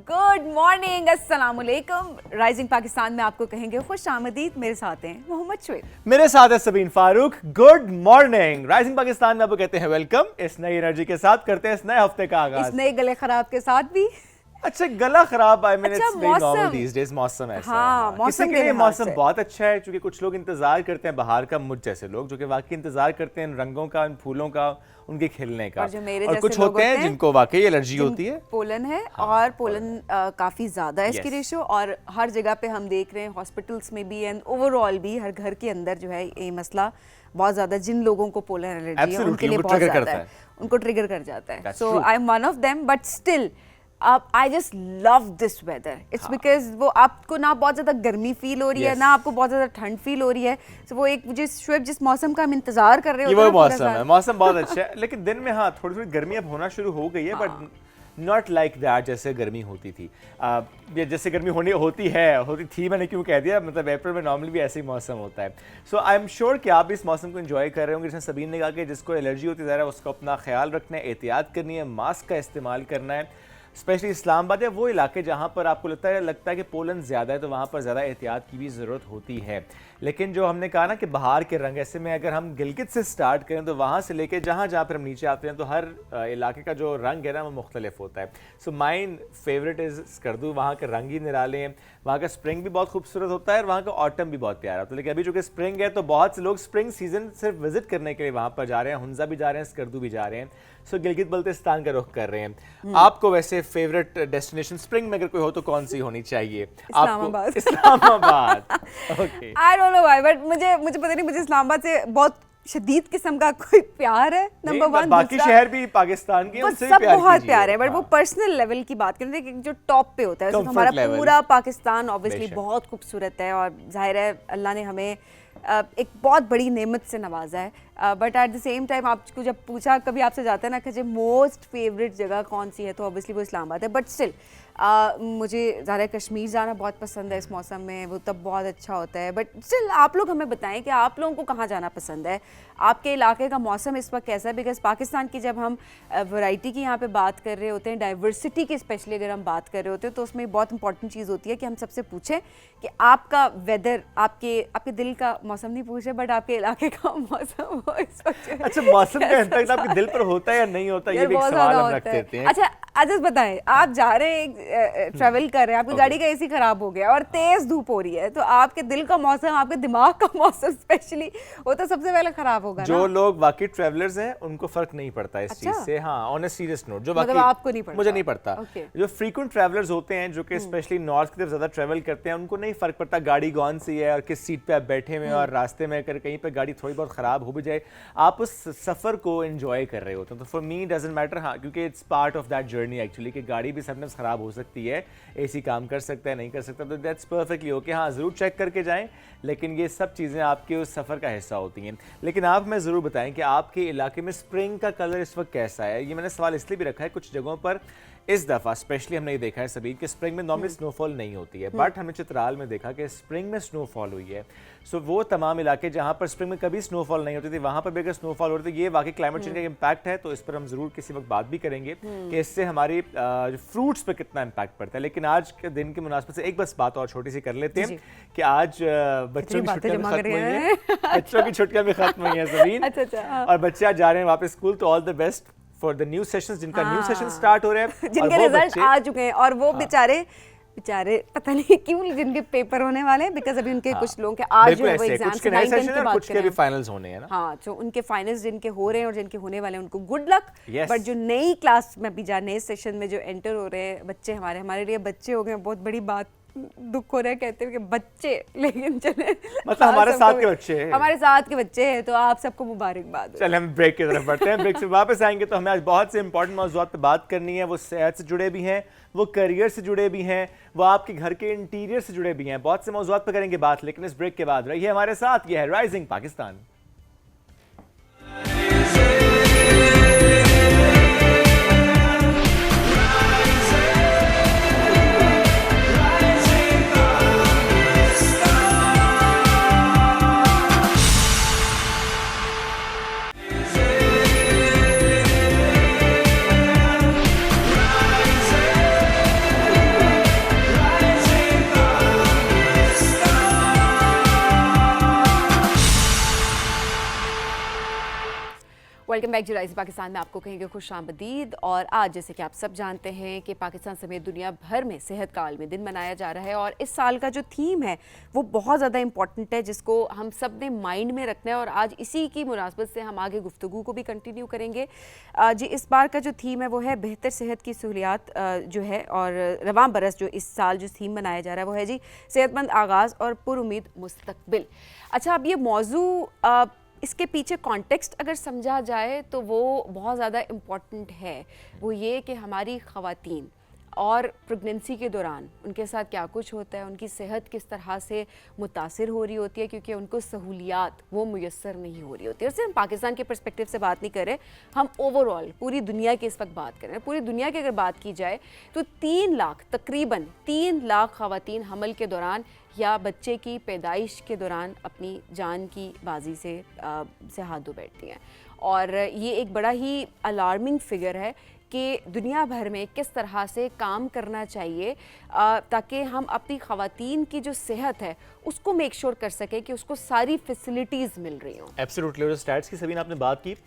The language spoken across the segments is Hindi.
गुड मॉर्निंग, अस्सलाम वालेकुम। राइजिंग पाकिस्तान में आपको कहेंगे खुश आमदीद। मेरे साथ हैं मोहम्मद शुएब, मेरे साथ है Sabeen Farooq. Good morning. Rising Pakistan में आपको कहते हैं वेलकम। इस नई एनर्जी के साथ करते हैं इस नए हफ्ते का आगाज। इस नए गले खराब के साथ भी। अच्छा, गला खराब, I mean it's very normal मौसम। These days. मौसम ऐसा हाँ, है। मौसम किसी के के लिए लिहाज मौसम से। बहुत अच्छा है, क्योंकि कुछ लोग इंतजार करते हैं बाहर का, मुझ जैसे लोग जो कि वाकई इंतजार करते हैं इन रंगों का, इन फूलों का, उनके खिलने का। और जो मेरे और जैसे कुछ लोग होते हैं जिनको वाकई एलर्जी होती है। पोलन है और पोलन काफ़ी ज़्यादा है इसकी Yes. रेशो, और हर जगह पे हम देख रहे हैं हॉस्पिटल्स में भी एंड ओवरऑल भी हर घर के अंदर जो है ये मसला बहुत ज़्यादा, जिन लोगों को पोलन एलर्जी है Absolutely, उनके लिए उनको बहुत trigger ज़्यादा करता है, है। उनको ट्रिगर कर जाता है। That's so true. I am one of them, but still I just love this weather. It's because वो आपको ना बहुत ज़्यादा गर्मी फील हो रही है, Yes. ना आपको बहुत ज़्यादा ठंड फील हो रही है। तो वो एक जिस मौसम का हम इंतजार कर रहे ये होते वो हैं ना पूरा मौसम साल। है, मौसम बहुत अच्छा है। लेकिन दिन में हाँ थोड़ी थोड़ी गर्मी अब होना शुरू हो गई है, बट नॉट लाइक दैट जैसे गर्मी होती थी। ये जैसे गर्मी होती थी मैंने क्यों कह दिया, मतलब अप्रैल में नॉर्मली भी ऐसे ही मौसम होता है। सो आई एम श्योर कि आप भी इस मौसम को एंजॉय कर रहे होंगे। जैसे सबीन ने कहा कि जिसको एलर्जी होती है ज़रा उसको अपना ख्याल रखना है, एहतियात करनी है, मास्क का इस्तेमाल करना है। स्पेशली इस्लामाबाद या वो इलाके जहाँ पर आपको लगता है कि पोलन ज़्यादा है, तो वहाँ पर ज़्यादा एहतियात की भी ज़रूरत होती है। लेकिन जो हमने कहा ना कि बाहर के रंग, ऐसे में अगर हम गिलगित से स्टार्ट करें तो वहाँ से लेके जहाँ जहाँ पर हम नीचे आते हैं तो हर इलाके का जो रंग है ना वो मुख्तलिफ होता है। सो माइन फेवरेट इज़ स्कर्दू। वहाँ के रंग ही निराले हैं, वहाँ का स्प्रिंग भी बहुत खूबसूरत होता है और वहाँ का ऑटम भी बहुत प्यारा होता है। लेकिन अभी चूँकि स्प्रिंग है तो बहुत से लोग स्प्रिंग सीजन सिर्फ विजिट करने के लिए वहाँ पर जा रहे हैं। हुंजा भी जा रहे हैं, स्कर्दू भी जा रहे हैं। सो गिलगित बल्तिस्तान का रुख कर रहे हैं। आपको वैसे फेवरेट डेस्टिनेशन स्प्रिंग में अगर कोई हो तो कौन सी होनी चाहिए? Islamabad. Islamabad. Okay. I don't know why, but मुझे पता नहीं, मुझे इस्लामाबाद से बहुत शदीद किस्म का कोई प्यार है। Number one. बाकी शहर भी पाकिस्तान के, वो उनसे भी सब प्यार बहुत कीजिए। प्यार है, बट वो हाँ। पर्सनल लेवल की बात करें तो जो टॉप पे होता है, तो Comfort हमारा level। पूरा पाकिस्तान ऑब्वियसली बेशक। बहुत खूबसूरत है और जाहिर है अल्लाह ने हमें एक बहुत बड़ी नेमत से नवाजा है। But at the same time आपको जब पूछा कभी आपसे जाता है ना कि मोस्ट फेवरेट जगह कौन सी है, तो ऑब्वियसली वो इस्लामाबाद है। बट स्टिल मुझे ज़्यादा कश्मीर जाना बहुत पसंद है इस मौसम में, वो तब बहुत अच्छा होता है। बट स्टिल आप लोग हमें बताएं कि आप लोगों को कहाँ जाना पसंद है, आपके इलाके का मौसम इस वक्त कैसा है। बिकॉज पाकिस्तान की जब हम वैरायटी की यहाँ पे बात कर रहे होते हैं, डाइवर्सिटी की स्पेशली अगर हम बात कर रहे होते हैं, तो उसमें बहुत इंपॉर्टेंट चीज़ होती है कि हम सबसे पूछें कि आपका वेदर, आपके दिल का मौसम नहीं पूछे, बट आपके इलाके का मौसम वो इस वक्त अच्छा, मौसम का इम्पैक्ट आपके दिल पर होता है या नहीं होता, ये भी एक सवाल हम रख देते हैं। अच्छा अजय बताएं, आप जा रहे हैं, ट्रैवल कर रहे हैं, आपकी गाड़ी का एसी खराब हो गया और तेज धूप हो रही है, तो आपके दिल का मौसम, आपके दिमाग का मौसम स्पेशली, वो तो सबसे पहले खराब होगा जो ना। लोग वाकई ट्रैवलर्स हैं उनको फर्क नहीं पड़ता इस अच्छा? चीज से। हाँ, ऑन अ सीरियस नोट, जो मतलब वाकई आपको नहीं पड़ता? मुझे नहीं पड़ता। Okay. जो फ्रीक्वेंट ट्रैवलर्स होते हैं, जो कि स्पेशली नॉर्थ की तरफ ज्यादा ट्रैवल करते हैं, उनको नहीं फर्क पड़ता गाड़ी कौन सी है और किस सीट पे आप बैठे हुए हैं, और रास्ते में अगर कहीं पे गाड़ी थोड़ी बहुत खराब हो भी जाए, आप उस सफर को एंजॉय कर रहे होते हैं। तो फॉर मी डजंट मैटर। हाँ, क्योंकि it's part of that journey actually, कि गाड़ी भी समटाइम्स खराब हो सकती है, एसी काम कर सकता है, नहीं कर सकता, तो दैट्स परफेक्टली ओके। हाँ, जरूर चेक करके जाएं, लेकिन ये सब चीज़ें आपके उस सफ़र का हिस्सा होती हैं। लेकिन आप हमें ज़रूर बताएं कि आपके इलाके में स्प्रिंग का कलर इस वक्त कैसा है। ये मैंने सवाल इसलिए भी रखा है, कुछ जगहों पर इस दफ़ा स्पेशली हमने ये देखा है सभी कि स्प्रिंग में नॉर्मली स्नोफॉल नहीं होती है, बट हमने चित्राल में देखा कि स्प्रिंग में स्नोफॉल हुई है। सो वो तमाम इलाके जहाँ पर स्प्रिंग में कभी स्नोफॉल नहीं होती थी, वहाँ पर भी अगर स्नोफॉल हो रही थी, ये वाकई क्लाइमेट चेंज का इम्पैक्ट है। तो इस पर हम ज़रूर किसी वक्त बात भी करेंगे कि इससे हमारी फ्रूट्स पर कितना इम्पैक्ट पड़ता है। लेकिन आज के दिन की मुनासिबत से एक बस बात और छोटी सी कर लेते हैं कि आज बच्चों की छुट्टियां भी खत्म हुई हैं। बच्चों की छुट्टियां भी खत्म हुई हैं ज़मीन। अच्छा। और बच्चे आज जा रहे हैं वापस स्कूल, तो all the best for the new sessions, जिनका न्यू सेशन स्टार्ट हो रहे हैं, जिनके रिजल्ट आ चुके हैं, और वो बेचारे पता नहीं क्यों जिनके पेपर होने वाले हैं, बिकॉज अभी उनके कुछ लोगों के आज जो है वो एग्जाम्स, कुछ के नए सेशन और कुछ के भी फाइनल्स होने हैं ना। हाँ, तो उनके फाइनल्स जिनके हो रहे हैं और जिनके होने वाले हैं उनको गुड लक। Yes. बट जो नई क्लास में भी नए सेशन में जो एंटर हो रहे हैं बच्चे, हमारे लिए बच्चे हो गए, बहुत बड़ी बात, दुख हो रहा है कहते हैं कि बच्चे, लेकिन चले मतलब हमारे साथ के बच्चे हैं, हमारे साथ के बच्चे हैं, तो आप सबको मुबारकबाद। चल हम ब्रेक की तरफ बढ़ते हैं। ब्रेक से वापस आएंगे तो हमें आज बहुत से इंपॉर्टेंट मौजूद पे बात करनी है। वो सेहत से जुड़े भी हैं, वो करियर से जुड़े भी हैं, वो आपके घर के इंटीरियर से जुड़े भी हैं। बहुत से मौजूद पे करेंगे बात, लेकिन इस ब्रेक के बाद रहिए हमारे साथ। यह है राइजिंग पाकिस्तान। वेलकम बैक जुराइज़ पाकिस्तान में आपको कहेंगे खुश आमदीद। और आज जैसे कि आप सब जानते हैं कि पाकिस्तान समेत दुनिया भर में सेहत का आलमी दिन मनाया जा रहा है और इस साल का जो थीम है वो बहुत ज़्यादा इंपॉर्टेंट है जिसको हम सब ने माइंड में रखना है और आज इसी की मुनासबत से हम आगे गुफ्तगू को भी कंटिन्यू करेंगे। जी इस बार का जो थीम है वो है बेहतर सेहत की सहूलियात जो है और रवां बरस जो इस साल जो थीम मनाया जा रहा है वो है जी सेहतमंद आगाज़ और पुरुमीद मुस्तकबिल। अच्छा, अब ये मौजू इसके पीछे कॉन्टेक्स्ट अगर समझा जाए तो वो बहुत ज़्यादा इम्पॉर्टेंट है। वो ये कि हमारी ख़वातीन और प्रेगनेंसी के दौरान उनके साथ क्या कुछ होता है, उनकी सेहत किस तरह से मुतासिर हो रही होती है क्योंकि उनको सहूलियात वो मुयस्सर नहीं हो रही होती है। और सिर्फ हम पाकिस्तान के पर्सपेक्टिव से बात नहीं कर रहे, हम ओवरऑल पूरी दुनिया की इस वक्त बात कर रहे हैं। पूरी दुनिया की अगर बात की जाए तो 3 लाख तकरीबन 3 लाख ख़वातीन हमल के दौरान या बच्चे की पैदाइश के दौरान अपनी जान की बाजी से हाथ धो बैठती हैं। और ये एक बड़ा ही अलार्मिंग फिगर है कि दुनिया भर में किस तरह से काम करना चाहिए ताकि हम अपनी ख़वातीन की जो सेहत है उसको मेक श्योर कर सकें कि उसको सारी फैसिलिटीज़ मिल रही हों। एब्सोल्युटली। और स्टैट्स की सभी ने आपने बात की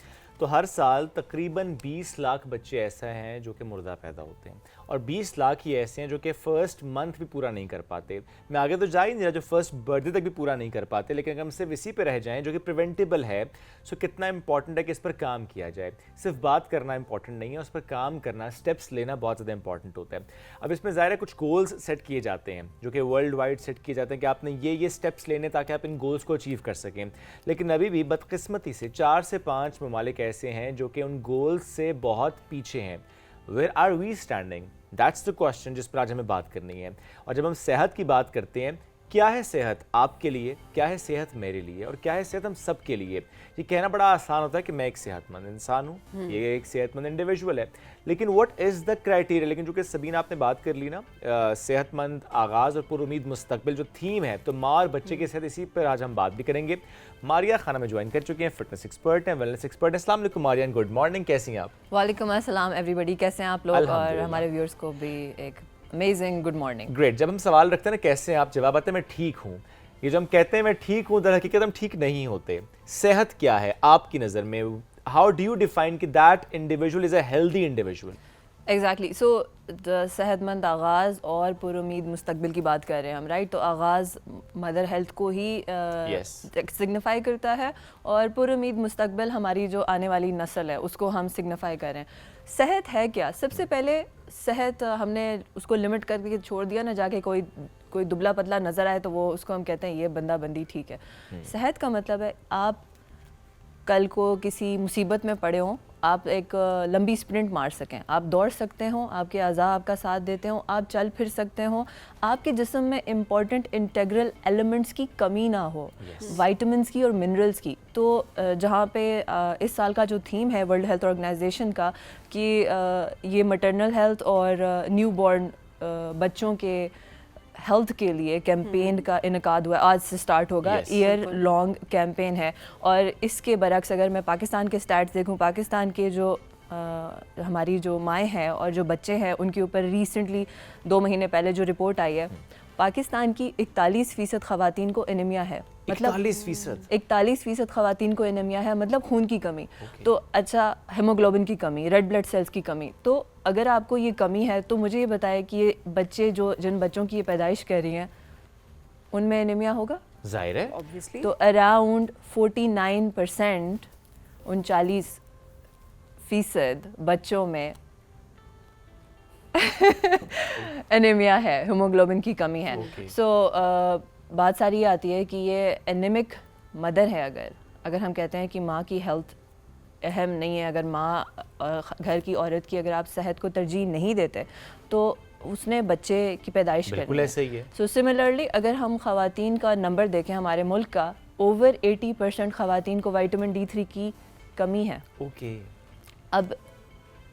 तो हर साल तकरीबन 20 लाख बच्चे ऐसे हैं जो कि मुर्दा पैदा होते हैं और 20 लाख ही ऐसे हैं जो कि फर्स्ट मंथ भी पूरा नहीं कर पाते। मैं आगे तो जा ही नहीं रहा, जो फर्स्ट बर्थडे तक भी पूरा नहीं कर पाते, लेकिन अगर हम सिर्फ इसी पे रह जाएं जो कि प्रिवेंटेबल है, सो कितना इंपॉर्टेंट है कि इस पर काम किया जाए। सिर्फ बात करना इंपॉर्टेंट नहीं है, उस पर काम करना, स्टेप्स लेना बहुत ज़्यादा इंपॉर्टेंट होता है। अब इसमें ज़ाहिर है कुछ गोल्स सेट किए जाते हैं जो कि वर्ल्ड वाइड सेट किए जाते हैं कि आपने ये स्टेप्स लेने ताकि आप इन गोल्स को अचीव कर सकें। लेकिन अभी भी बदकिस्मती से 4 से 5 ममालिक ऐसे हैं जो कि उन गोल्स से बहुत पीछे हैं। Where are we standing? That's the question जिस पर आज हमें बात करनी है। और जब हम सेहत की बात करते हैं, क्या है सेहत आपके लिए, क्या है सेहत मेरे लिए और क्या है सेहत हम सब के लिए? ये कहना बड़ा आसान होता है कि मैं एक सेहतमंद इंसान हूँ, ये एक सेहतमंद इंडिविजुअल है, लेकिन व्हाट इज़ द क्राइटेरिया? लेकिन जो कि सबीना आपने बात कर ली ना, सेहतमंद आगाज़ और पुरुमीद मुस्तकबिल जो थीम है, तो माँ और बच्चे की सेहत, इसी पर आज हम बात भी करेंगे। मारिया खाना में ज्वाइन कर चुकी हैं, फिटनेस एक्सपर्ट हैं, वेलनेस एक्सपर्ट हैं। अस्सलाम वालेकुम मारिया, गुड मॉर्निंग, कैसी हैं आप? वालेकुम अस्सलाम एवरीबॉडी, कैसे हैं आप लोग? और हमारे व्यूअर्स को भी एक अमेजिंग गुड मॉर्निंग। ग्रेट। जब हम सवाल रखते हैं ना कैसे हैं आप, जवाब आता है मैं ठीक हूँ। ये जो हम कहते हैं मैं ठीक हूँ, दर हकीकत हम ठीक नहीं होते। सेहत क्या है आपकी नज़र में? हाउ डू यू डिफाइन कि that individual is a healthy individual? Exactly. So सेहतमंद आगाज़ और पुरुमीद मुस्तकबिल की बात कर रहे हैं हम, राइट? तो आगाज़ मदर हेल्थ को ही सिग्निफाई करता है और पुरुमीद मुस्तकबिल हमारी जो आने वाली नस्ल है उसको हम सिग्निफाई कर रहे हैं। सेहत है क्या? सबसे पहले सेहत हमने उसको लिमिट करके छोड़ दिया ना, जाके कोई दुबला पतला नज़र आए तो वो उसको हम कहते हैं ये बंदा बंदी ठीक है। सेहत का मतलब है आप कल को किसी मुसीबत में पड़े हों, आप एक लंबी स्प्रिंट मार सकें, आप दौड़ सकते हो, आपके अज़ा आपका साथ देते हो, आप चल फिर सकते हो, आपके जिस्म में इम्पॉर्टेंट इंटेग्रल एलिमेंट्स की कमी ना हो, विटामिन्स की और मिनरल्स की। तो जहाँ पे इस साल का जो थीम है वर्ल्ड हेल्थ ऑर्गेनाइजेशन का कि ये मैटरनल हेल्थ और न्यू बॉर्न बच्चों के हेल्थ के लिए कैंपेन का इनकाद हुआ, आज से स्टार्ट होगा। ईयर लॉन्ग कैंपेन है और इसके बरक्स अगर मैं पाकिस्तान के स्टैट्स देखूं, पाकिस्तान के जो हमारी जो माएँ हैं और जो बच्चे हैं उनके ऊपर रिसेंटली 2 महीने पहले जो रिपोर्ट आई है, पाकिस्तान की 41% ख़वातीन को एनीमिया है। मतलब 41% ख़वातीन को एनीमिया है, मतलब खून की कमी। तो अच्छा, हेमोग्लोबिन की कमी, रेड ब्लड सेल्स की कमी। तो अगर आपको ये कमी है तो मुझे ये बताएं कि ये बच्चे जिन बच्चों की ये पैदाइश कर रही हैं उनमें एनीमिया होगा? जाहिर है, ऑब्वियसली। तो अराउंड 49% 39% बच्चों में एनीमिया है, हेमोग्लोबिन की कमी है। सो बात सारी ये आती है कि ये एनीमिक मदर है। अगर हम कहते हैं कि माँ की हेल्थ अहम नहीं है, अगर माँ घर की औरत की अगर आप सेहत को तरजीह नहीं देते तो उसने बच्चे की पैदाइश करनी है। ऐसे ही है। सो सिमिलरली अगर हम ख़वातीन का नंबर देखें हमारे मुल्क का, ओवर 80% ख़वातीन को विटामिन D3 की कमी है। ओके। अब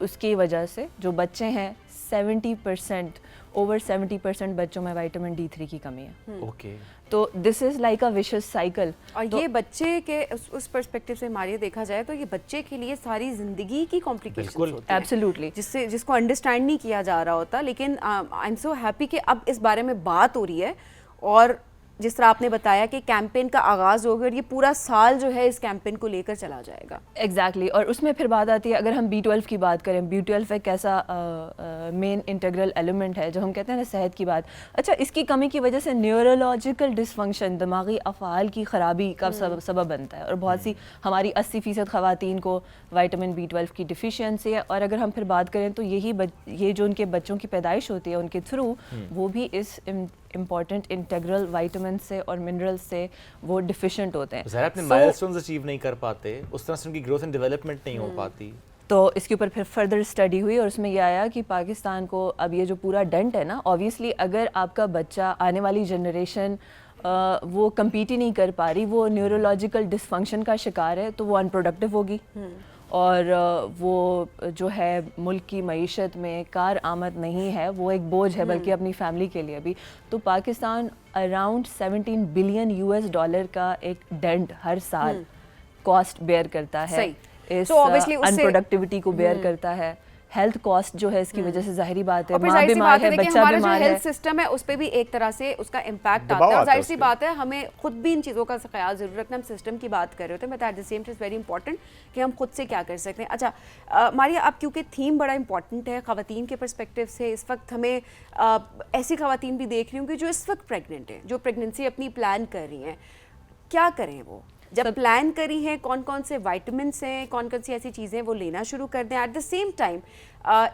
उसकी वजह से जो बच्चे हैं 70%, ओवर 70% बच्चों में विटामिन D3 की कमी है। ओके। तो this is like a vicious cycle. और ये बच्चे के उस पर्सपेक्टिव से मारिया देखा जाए तो ये बच्चे के लिए सारी ज़िंदगी की कॉम्प्लिकेशंस होती हैं। एब्सोल्युटली। जिसको अंडरस्टैंड नहीं किया जा रहा होता। लेकिन आई एम सो हैप्पी कि अब इस बारे में बात हो रही है और जिस तरह आपने बताया कि कैंपेन का आगाज़ होगा और ये पूरा साल जो है इस कैंपेन को लेकर चला जाएगा। एग्जैक्टली और उसमें फिर बात आती है, अगर हम B12 की बात करें, B12 एक ऐसा मेन इंटीग्रल एलिमेंट है जो हम कहते हैं ना सेहत की बात। अच्छा, इसकी कमी की वजह से न्यूरोलॉजिकल डिसफंक्शन, दिमागी अफ़आल की ख़राबी का सबब बनता है और बहुत सी हमारी 80% ख़वातीन को विटामिन B12 की डिफिशियंसी है। और अगर हम फिर बात करें तो ये जो उनके बच्चों की पैदाइश होती है उनके थ्रू वो भी इस इम्पॉर्टेंट इंटीग्रल विटामिन से और मिनरल्स से वो डिफिशिएंट होते हैं। ज़ाहिर अपने माइलस्टोन्स अचीव नहीं कर पाते, उस तरह से उनकी ग्रोथ एंड डेवलपमेंट नहीं हो पाती। तो इसके ऊपर फिर फर्दर स्टडी हुई और उसमें यह आया कि पाकिस्तान को अब ये जो पूरा डेंट है ना, ऑब्वियसली अगर आपका बच्चा आने वाली जनरेशन वो कम्पीट ही नहीं कर पा रही, वो न्यूरोलॉजिकल डिसफंक्शन का शिकार है, तो वो अनप्रोडक्टिव होगी और वो जो है मुल्क की मईशत में कार आमद नहीं है, वो एक बोझ है बल्कि अपनी फैमिली के लिए भी। तो पाकिस्तान अराउंड 17 बिलियन US का एक डेंट हर साल कॉस्ट बेयर करता है, इस अनप्रोडक्टिविटी को बेयर करता है। हेल्थ कॉस्ट जो है इसकी वजह से जाहिर बात है, माँ बीमार है, बच्चा बीमार है, हेल्थ सिस्टम है उस पे भी एक तरह से उसका इम्पैक्ट आता है। और जाहिर सी बात है हमें खुद भी इन चीज़ों का ख्याल जरूर रखना। हम सिस्टम की बात कर रहे होते हैं, but at the same time very important कि हम खुद से क्या कर सकते हैं। अच्छा मारिया, आप क्योंकि थीम बड़ा इंपॉर्टेंट है ख़वातीन के पर्सपेक्टिव से, इस वक्त हमें ऐसी ख़वातीन भी देख रही हूँ कि जो इस वक्त प्रेगनेंट हैं, जो प्रेगनेंसी अपनी प्लान कर रही हैं, क्या करें वो जब प्लान करी है, कौन कौन से विटामिन्स हैं, कौन कौन सी ऐसी चीज़ें वो लेना शुरू कर दें। एट द सेम टाइम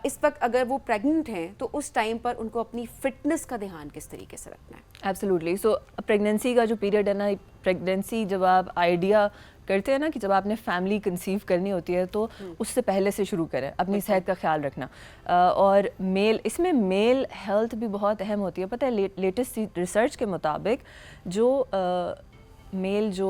इस वक्त अगर वो प्रेग्नेंट हैं तो उस टाइम पर उनको अपनी फिटनेस का ध्यान किस तरीके से रखना है। एब्सोल्युटली। सो प्रेगनेंसी का जो पीरियड है ना, प्रेगनेंसी जब आप आइडिया करते हैं ना कि जब आपने फैमिली कंसीव करनी होती है तो उससे पहले से शुरू करें अपनी सेहत का ख्याल रखना। और इसमें मेल हेल्थ भी बहुत अहम होती है। पता है लेटेस्ट रिसर्च के मुताबिक जो मेल जो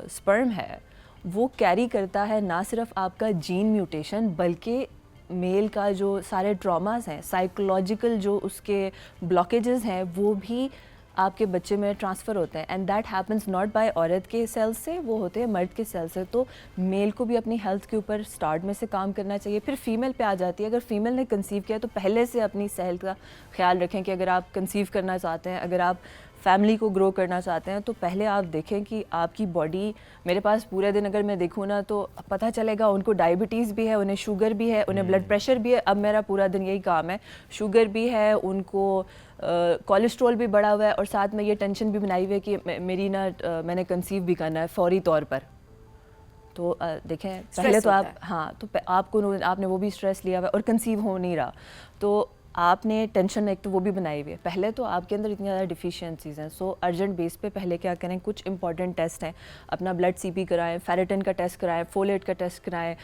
स्पर्म है वो कैरी करता है ना सिर्फ आपका जीन म्यूटेशन, बल्कि मेल का जो सारे ट्रॉमास हैं, साइकोलॉजिकल जो उसके ब्लॉकेजेस हैं, वो भी आपके बच्चे में ट्रांसफ़र होते हैं। And that happens not by औरत के सेल से, वो होते हैं मर्द के सेल से। तो मेल को भी अपनी हेल्थ के ऊपर स्टार्ट में से काम करना चाहिए। फिर फीमेल पे आ जाती है। अगर फीमेल ने कंसीव किया तो पहले से अपनी सेहत का ख्याल रखें कि अगर आप कंसीव करना चाहते हैं, अगर आप फैमिली को ग्रो करना चाहते हैं, तो पहले आप देखें कि आपकी बॉडी, मेरे पास पूरे दिन अगर मैं देखूँ ना तो पता चलेगा उनको डायबिटीज़ भी है, उन्हें शुगर भी है, उन्हें ब्लड प्रेशर भी है। अब मेरा पूरा दिन यही काम है, शुगर भी है, उनको कोलेस्ट्रॉल भी बढ़ा हुआ है और साथ में ये टेंशन भी बनाई हुई है कि मैंने कंसीव भी करना है फौरी तौर पर। तो देखें पहले तो आप तो आपने वो भी स्ट्रेस लिया हुआ है और कंसीव हो नहीं रहा, तो आपने टेंशन एक तो वो भी बनाई हुई है। पहले तो आपके अंदर इतनी ज़्यादा डिफिशियंसीज़ हैं, सो अर्जेंट बेस पे पहले क्या करें, कुछ इंपॉर्टेंट टेस्ट हैं, अपना ब्लड CP कराएं, फेरेटिन का टेस्ट कराएं, फोलेट का टेस्ट कराएं,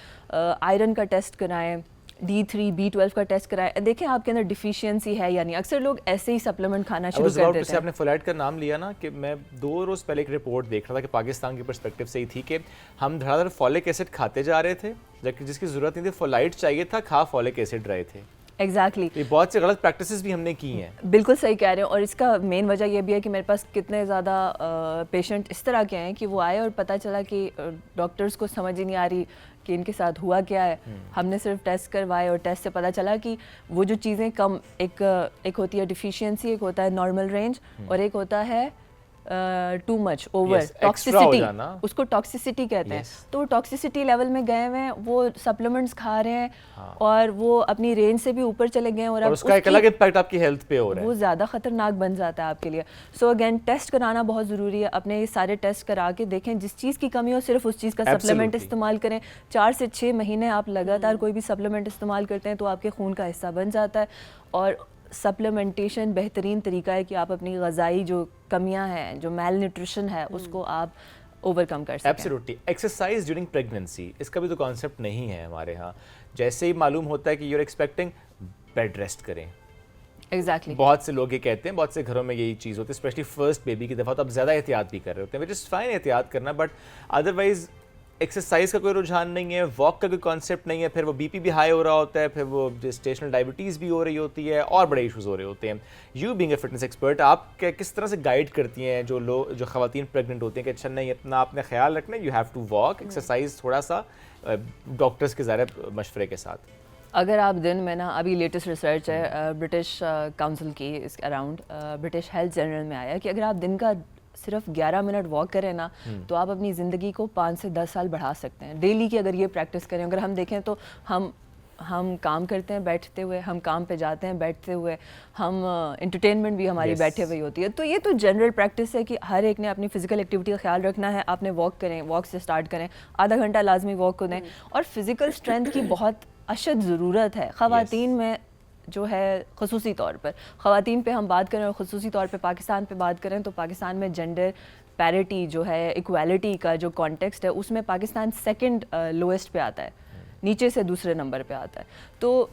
आयरन का टेस्ट कराएं, D3 B12 का टेस्ट कराएं, देखें आपके अंदर डिफिशियंसी है या नहीं। अक्सर लोग ऐसे ही सप्लीमेंट खाना शुरू कर देते हैं। आपने फोलेट का नाम लिया ना, कि मैं 2 रोज़ पहले एक रिपोर्ट देख रहा था कि पाकिस्तान की पर्सपेक्टिव से ही थी कि हम धड़ाधड़ फॉलिक एसिड खाते जा रहे थे, जबकि जिसकी ज़रूरत नहीं थी, फोलाइट चाहिए था, खा फॉलिक एसिड रहे थे। एग्जैक्टली बहुत से गलत प्रैक्टिसेस भी हमने की हैं। बिल्कुल सही कह रहे हैं। और इसका मेन वजह यह भी है कि मेरे पास कितने ज़्यादा पेशेंट इस तरह के हैं कि वो आए और पता चला कि डॉक्टर्स को समझ ही नहीं आ रही कि इनके साथ हुआ क्या है। हमने सिर्फ टेस्ट करवाए और टेस्ट से पता चला कि वो जो चीज़ें कम, एक होती है डिफिशियंसी, एक होता है नॉर्मल रेंज, और एक होता है टू मच ओवर टॉक्सिसिटी, उसको टॉक्सिसिटी कहते हैं। तो वो टॉक्सिसिटी लेवल में गए हुए हैं, वो सप्लीमेंट्स खा रहे हैं और वो अपनी रेंज से भी ऊपर चले गए हैं और उसका एक अलग इम्पैक्ट आपकी हेल्थ पे हो रहा है, वो ज़्यादा खतरनाक बन जाता है आपके लिए। सो अगेन टेस्ट कराना बहुत ज़रूरी है। अपने ये सारे टेस्ट करा के देखें, जिस चीज़ की कमी हो सिर्फ उस चीज़ का सप्लीमेंट इस्तेमाल करें। 4 से 6 महीने आप लगातार कोई भी सप्लीमेंट इस्तेमाल करते हैं तो आपके खून का हिस्सा बन जाता है। और सप्लीमेंटेशन बेहतरीन तरीका है कि आप अपनी ग़िज़ाई जो कमियां हैं, जो मेल न्यूट्रिशन है, उसको आप ओवरकम कर सकें। एब्सोल्युटली। एक्सरसाइज ड्यूरिंग प्रेगनेंसी, इसका भी तो कॉन्सेप्ट नहीं है हमारे यहाँ। जैसे ही मालूम होता है कि you are expecting, bed rest करें। एग्जैक्टली बहुत से लोग ये कहते हैं, बहुत से घरों में यही चीज़ होती है, स्पेशली फर्स्ट बेबी की दफ़ा तो आप ज़्यादा एहतियात भी कर रहे होते हैं, विच इज़ फाइन एहतियात करना, बट अदरवाइज एक्सरसाइज का कोई रुझान नहीं है, वॉक का कोई कॉन्सेप्ट नहीं है, फिर वो BP भी हाई हो रहा होता है, फिर वो जेस्टेशनल डायबिटीज़ भी हो रही होती है और बड़े इश्यूज़ हो रहे होते हैं। You being a fitness expert, आप किस तरह से गाइड करती हैं जो ख़वातीन प्रेग्नेंट होती हैं कि अच्छा नहीं, इतना आपने ख्याल रखना है, you have to walk, exercise थोड़ा सा डॉक्टर्स के ज़ाहिर मशवरे के साथ? अगर आप दिन में ना, अभी लेटेस्ट रिसर्च है ब्रिटिश काउंसिल की इस अराउंड, ब्रिटिश हेल्थ जर्नल में आया कि अगर आप दिन का सिर्फ 11 मिनट वॉक करें ना, तो आप अपनी ज़िंदगी को 5 से 10 साल बढ़ा सकते हैं डेली की, अगर ये प्रैक्टिस करें। अगर हम देखें तो हम काम करते हैं बैठते हुए, हम काम पे जाते हैं बैठते हुए, हम एंटरटेनमेंट भी हमारी बैठे हुए होती है। तो ये तो जनरल प्रैक्टिस है कि हर एक ने अपनी फिजिकल एक्टिविटी का ख्याल रखना है। आपने वॉक करें, वॉक से स्टार्ट करें, आधा घंटा लाजमी वॉक को दें। और फिजिकल स्ट्रेंथ की बहुत अशद ज़रूरत है ख़वातीन में, जो है ख़ुसूसी तौर पर ख़वातीन पे हम बात करें और ख़ुसूसी तौर पे पाकिस्तान पे बात करें, तो पाकिस्तान में जेंडर पैरिटी जो है, इक्वालिटी का जो कॉन्टेक्स्ट है, उसमें पाकिस्तान सेकंड लोएस्ट पे आता है, नीचे से दूसरे नंबर पे आता है। तो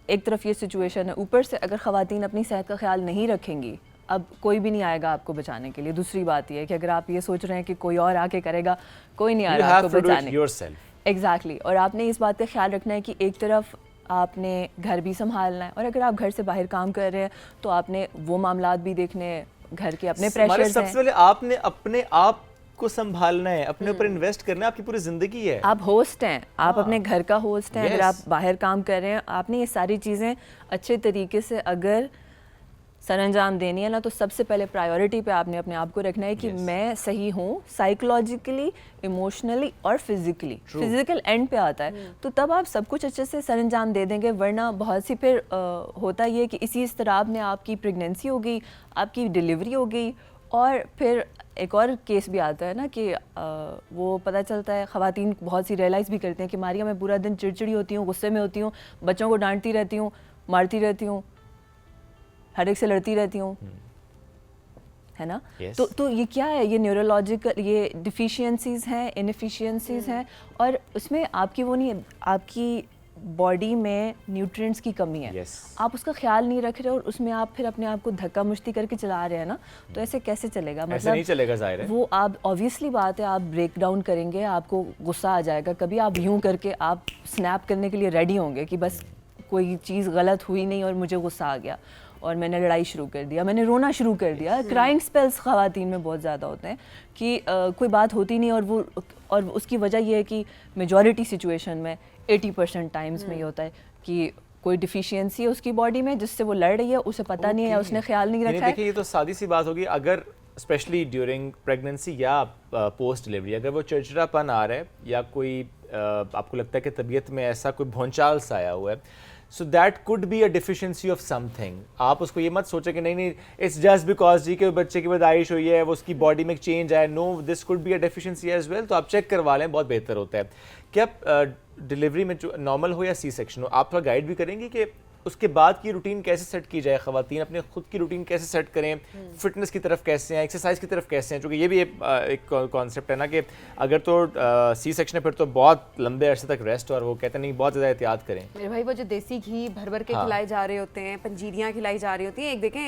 एक तरफ ये सिचुएशन है, ऊपर से अगर ख़वातीन अपनी सेहत का ख्याल नहीं रखेंगी, अब कोई भी नहीं आएगा आपको बचाने के लिए। दूसरी बात ये है कि अगर आप ये सोच रहे हैं कि कोई और आके करेगा, कोई नहीं आ रहा आपको बचाने। एग्जैक्टली। और आपने इस बात का ख्याल रखना है कि एक तरफ आपने घर भी संभालना है, और अगर आप घर से बाहर काम कर रहे हैं तो आपने वो मामलात भी देखने हैं, घर के अपने प्रेशर्स हैं। सबसे पहले आपने अपने आप को संभालना है, अपने ऊपर इन्वेस्ट करना है, आपकी पूरी जिंदगी है। आप होस्ट हैं, आप अपने घर का होस्ट हैं। अगर आप बाहर काम कर रहे हैं, आपने ये सारी चीज़ें अच्छे तरीके से अगर सरअंजाम देनी है ना, तो सबसे पहले प्रायोरिटी पे आपने अपने आप को रखना है कि मैं सही हूँ साइकोलॉजिकली, इमोशनली और फिजिकली। फिजिकल एंड पे आता है, तो तब आप सब कुछ अच्छे से सरअंजाम दे देंगे। वरना बहुत सी फिर होता ये कि इसी इस्तराब में आपकी प्रेगनेंसी हो गई, आपकी डिलीवरी हो गई, और फिर एक और केस भी आता है ना कि वो पता चलता है, ख़वातीन बहुत सी रियलाइज़ भी करते हैं कि मारिया मैं पूरा दिन चिड़चिड़ी होती हूँ, गुस्से में होती हूँ, बच्चों को डांटती रहती हूँ, मारती रहती हूँ, हर एक से लड़ती रहती हूँ, है ना। तो ये क्या है, ये न्यूरोलॉजिकल, ये डिफिशियंसीज़ हैं, इनएफिशिएंसीज़ हैं, और उसमें आपकी वो नहीं है, आपकी बॉडी में न्यूट्रिएंट्स की कमी है। आप उसका ख्याल नहीं रख रहे और उसमें आप फिर अपने आप को धक्का मुश्ती करके चला रहे हैं ना, तो ऐसे कैसे चलेगा। मतलब ऐसे नहीं चलेगा, जाहिर है। वो आप ऑब्वियसली बात है, आप ब्रेक डाउन करेंगे, आपको गुस्सा आ जाएगा, कभी आप यूं करके आप स्नैप करने के लिए रेडी होंगे कि बस कोई चीज़ गलत हुई नहीं और मुझे गुस्सा आ गया और मैंने लड़ाई शुरू कर दिया, मैंने रोना शुरू कर दिया। क्राइंग स्पेल्स ख़वातीन में बहुत ज़्यादा होते हैं कि कोई बात होती नहीं, और उसकी वजह यह है कि मेजॉरिटी सिचुएशन में 80% टाइम्स में ये होता है कि कोई डिफिशियंसी है उसकी बॉडी में जिससे वो लड़ रही है, उसे पता नहीं है या उसने ख्याल नहीं रखा है। देखिए, ये तो सादी सी बात होगी, अगर स्पेशली ड्यूरिंग प्रेगनेंसी या पोस्ट डिलीवरी अगर वो चिड़चिड़ापन आ रहा है या कोई आपको लगता है कि तबीयत में ऐसा कोई भौंचाल सा आया हुआ है, so that could be a deficiency of something. आप उसको ये मत सोचें कि नहीं इट्स जस्ट बिकॉज जी के बच्चे की पैदाइश हुई है, वो उसकी बॉडी में चेंज आया। No, this could be a deficiency as well. तो आप चेक करवा लें, बहुत बेहतर होता है। क्या डिलीवरी में जो नॉर्मल हो या सी सेक्शन हो, आप थोड़ा गाइड भी करेंगे कि उसके बाद की रूटीन कैसे सेट की जाए, ख़वातीन अपने खुद की रूटीन कैसे सेट करें, फिटनेस की तरफ कैसे हैं, एक्सरसाइज की तरफ कैसे हैं, क्योंकि ये भी एक कॉन्सेप्ट है ना कि अगर तो सी सेक्शन है फिर तो बहुत लंबे अरसे तक रेस्ट, और वो कहते हैं नहीं बहुत ज़्यादा एहतियात करें। मेरे भाई वो जो देसी घी भर भर के खिलाए जा रहे होते हैं, पंजीरियाँ खिलाई जा रही होती हैं, एक देखें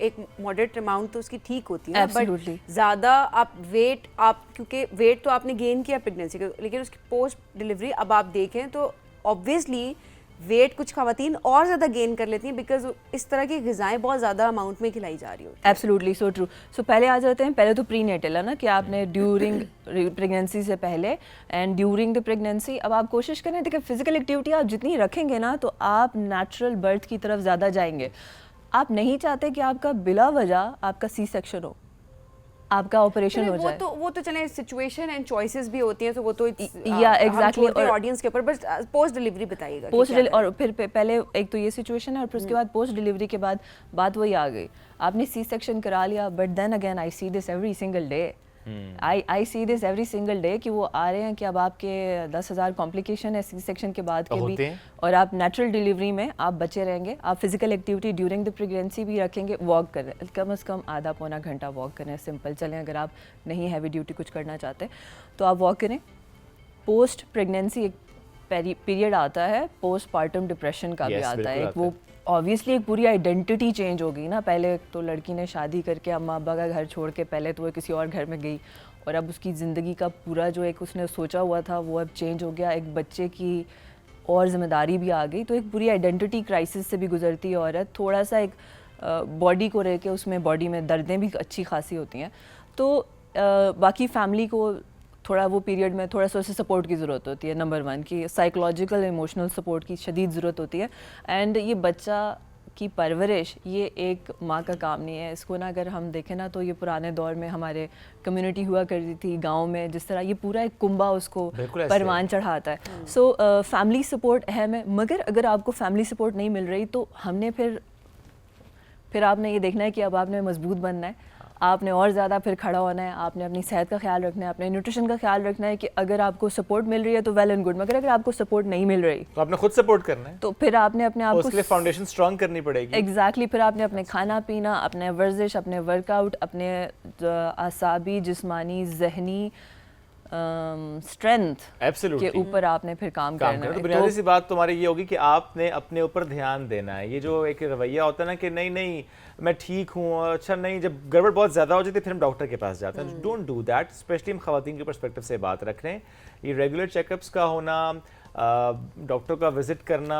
एक मॉडरेट अमाउंट तो उसकी ठीक होती है, बट ज़्यादा आप वेट, आप क्योंकि वेट तो आपने गेन किया प्रेगनेंसी का, लेकिन उसकी पोस्ट डिलीवरी अब आप देखें तो ऑब्वियसली वेट कुछ ख़वातीन और ज़्यादा गेन कर लेती हैं बिकॉज इस तरह की ग़िज़ाएँ बहुत ज़्यादा अमाउंट में खिलाई जा रही होती हैं। Absolutely, so true. सो पहले आ जाते हैं, पहले तो प्री नेटल है ना कि आपने ड्यूरिंग प्रेगनेंसी से पहले एंड ड्यूरिंग द प्रेगनेंसी अब आप कोशिश करें, देखिए फिजिकल एक्टिविटी आप जितनी रखेंगे ना तो आप नेचुरल बर्थ की तरफ ज़्यादा जाएंगे। आप नहीं चाहते कि आपका बिला वजह आपका सी सेक्शन हो, आपका ऑपरेशन हो जाए। वो तो चले सिचुएशन एंड चॉइसेस भी होती हैं, तो वो तो या एग्जैक्टली ऑडियंस के ऊपर, बस पोस्ट डिलीवरी बताइएगा। और फिर पहले एक तो ये सिचुएशन है और फिर उसके बाद पोस्ट डिलीवरी के बाद बात वही आ गई, आपने सी सेक्शन करा लिया, but then again I see this every single day, I see this every single day कि वो आ रहे हैं कि अब आपके 10,000 कॉम्प्लिकेशन है सी सेक्शन के बाद के भी, और आप नेचुरल डिलीवरी में आप बचे रहेंगे। आप physical activity during the pregnancy भी रखेंगे, वॉक करें, कम से कम आधा पौना घंटा वॉक करें, सिंपल चलें। अगर आप नहीं हैवी ड्यूटी कुछ करना चाहते तो आप वॉक करें। पोस्ट प्रेगनेंसी एक पीरियड आता है, पोस्ट पार्टम डिप्रेशन का भी आता है, वो ऑब्वियसली एक पूरी आइडेंटिटी चेंज हो गई ना। पहले तो लड़की ने शादी करके अम्मा अब्बा का घर छोड़ के पहले तो वो किसी और घर में गई, और अब उसकी ज़िंदगी का पूरा जो एक उसने सोचा हुआ था वो अब चेंज हो गया, एक बच्चे की और ज़िम्मेदारी भी आ गई, तो एक पूरी आइडेंटिटी क्राइसिस से भी गुजरती है औरत। थोड़ा सा एक बॉडी को रह के उसमें बॉडी में दर्दें भी अच्छी खासी होती हैं, तो बाकी फैमिली को थोड़ा वो पीरियड में थोड़ा सा उसे सपोर्ट की ज़रूरत होती है, नंबर 1 कि साइकोलॉजिकल इमोशनल सपोर्ट की शदीद ज़रूरत होती है। एंड ये बच्चा की परवरिश ये एक माँ का काम नहीं है। इसको ना अगर हम देखें ना तो ये पुराने दौर में हमारे कम्युनिटी हुआ करती थी गांव में, जिस तरह ये पूरा एक कुंबा उसको परवान चढ़ाता है। सो फैमिली सपोर्ट अहम है, मगर अगर आपको फैमिली सपोर्ट नहीं मिल रही तो हमने फिर आपने ये देखना है कि अब आपने मजबूत बनना है, आपने और ज़्यादा फिर खड़ा होना है, आपने अपनी सेहत का ख्याल रखना है, अपने न्यूट्रिशन का ख्याल रखना है कि अगर आपको सपोर्ट मिल रही है तो वेल एंड गुड, मगर अगर आपको सपोर्ट नहीं मिल रही तो आपने खुद सपोर्ट करना है, तो फिर आपने अपने आप को उसके लिए फाउंडेशन स्ट्रांग करनी पड़ेगी। एग्जैक्टली फिर आपने अपने खाना पीना, अपने वर्जिश, अपने वर्कआउट, अपने आसाबी, जिस्मानी, जहनी स्ट्रेंथ के ऊपर आपने फिर काम करना है। तो बुनियादी सी बात तुम्हारी ये होगी कि आपने अपने ऊपर ध्यान देना है। ये जो एक रवैया होता है ना कि नहीं नहीं मैं ठीक हूँ, अच्छा नहीं, जब गड़बड़ बहुत ज़्यादा हो जाती है फिर हम डॉक्टर के पास जाते हैं। डोंट डू दैट, स्पेशली हम खवातीन के पर्सपेक्टिव से बात रख रहे हैं। ये रेगुलर चेकअप्स का होना, डॉक्टर का विजिट करना,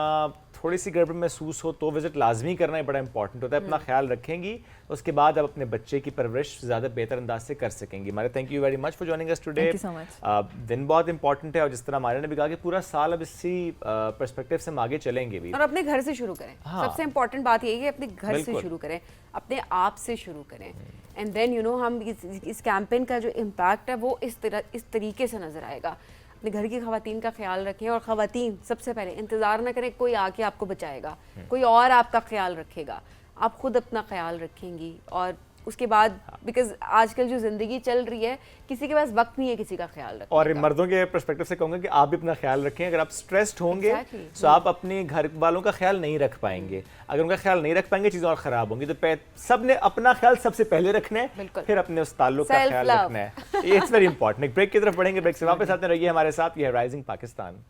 थोड़ी सी गड़बड़ महसूस हो तो विजिट लाजमी करना ही बड़ा इंपॉर्टेंट होता है। अपना ख्याल रखेंगी उसके बाद आप अपने बच्चे की परवरिश ज़्यादा बेहतर अंदाज से कर सकेंगी। हमारे thank you very much for joining us today. दिन बहुत इंपॉर्टेंट है और जिस तरह हमारे ने भी कहा कि पूरा साल अब इसी पर्सपेक्टिव से हम आगे चलेंगे भी, और अपने घर से शुरू करें। सबसे इंपॉर्टेंट बात यही है अपने घर से शुरू करें, अपने आप से शुरू करें, एंड देन यू नो हम इस कैंपेन का जो इम्पैक्ट है वो इस तरीके से नजर आएगा। अपने घर की खवातीन का ख्याल रखें, और खवातीन सबसे पहले इंतज़ार ना करें कोई आके आपको बचाएगा, कोई और आपका ख्याल रखेगा, आप खुद अपना ख्याल रखेंगी। और उसके बाद बिकॉज आजकल जो ज़िंदगी चल रही है किसी के पास वक्त नहीं है किसी का ख्याल रखने और का। मर्दों के पर्सपेक्टिव से कहूँगा कि आप भी अपना ख्याल रखें। अगर आप स्ट्रेस्ड होंगे तो आप अपने घर वालों का ख्याल नहीं रख पाएंगे, अगर उनका ख्याल नहीं रख पाएंगे चीज़ें और ख़राब होंगी। तो सब ने अपना ख्याल सबसे पहले रखना है, फिर अपने उस ताल्लुक का ख्याल रखना है। It's very important. एक ब्रेक की तरफ बढ़ेंगे, ब्रेक से वापस आते रहिए हमारे साथ। ये है rising Pakistan.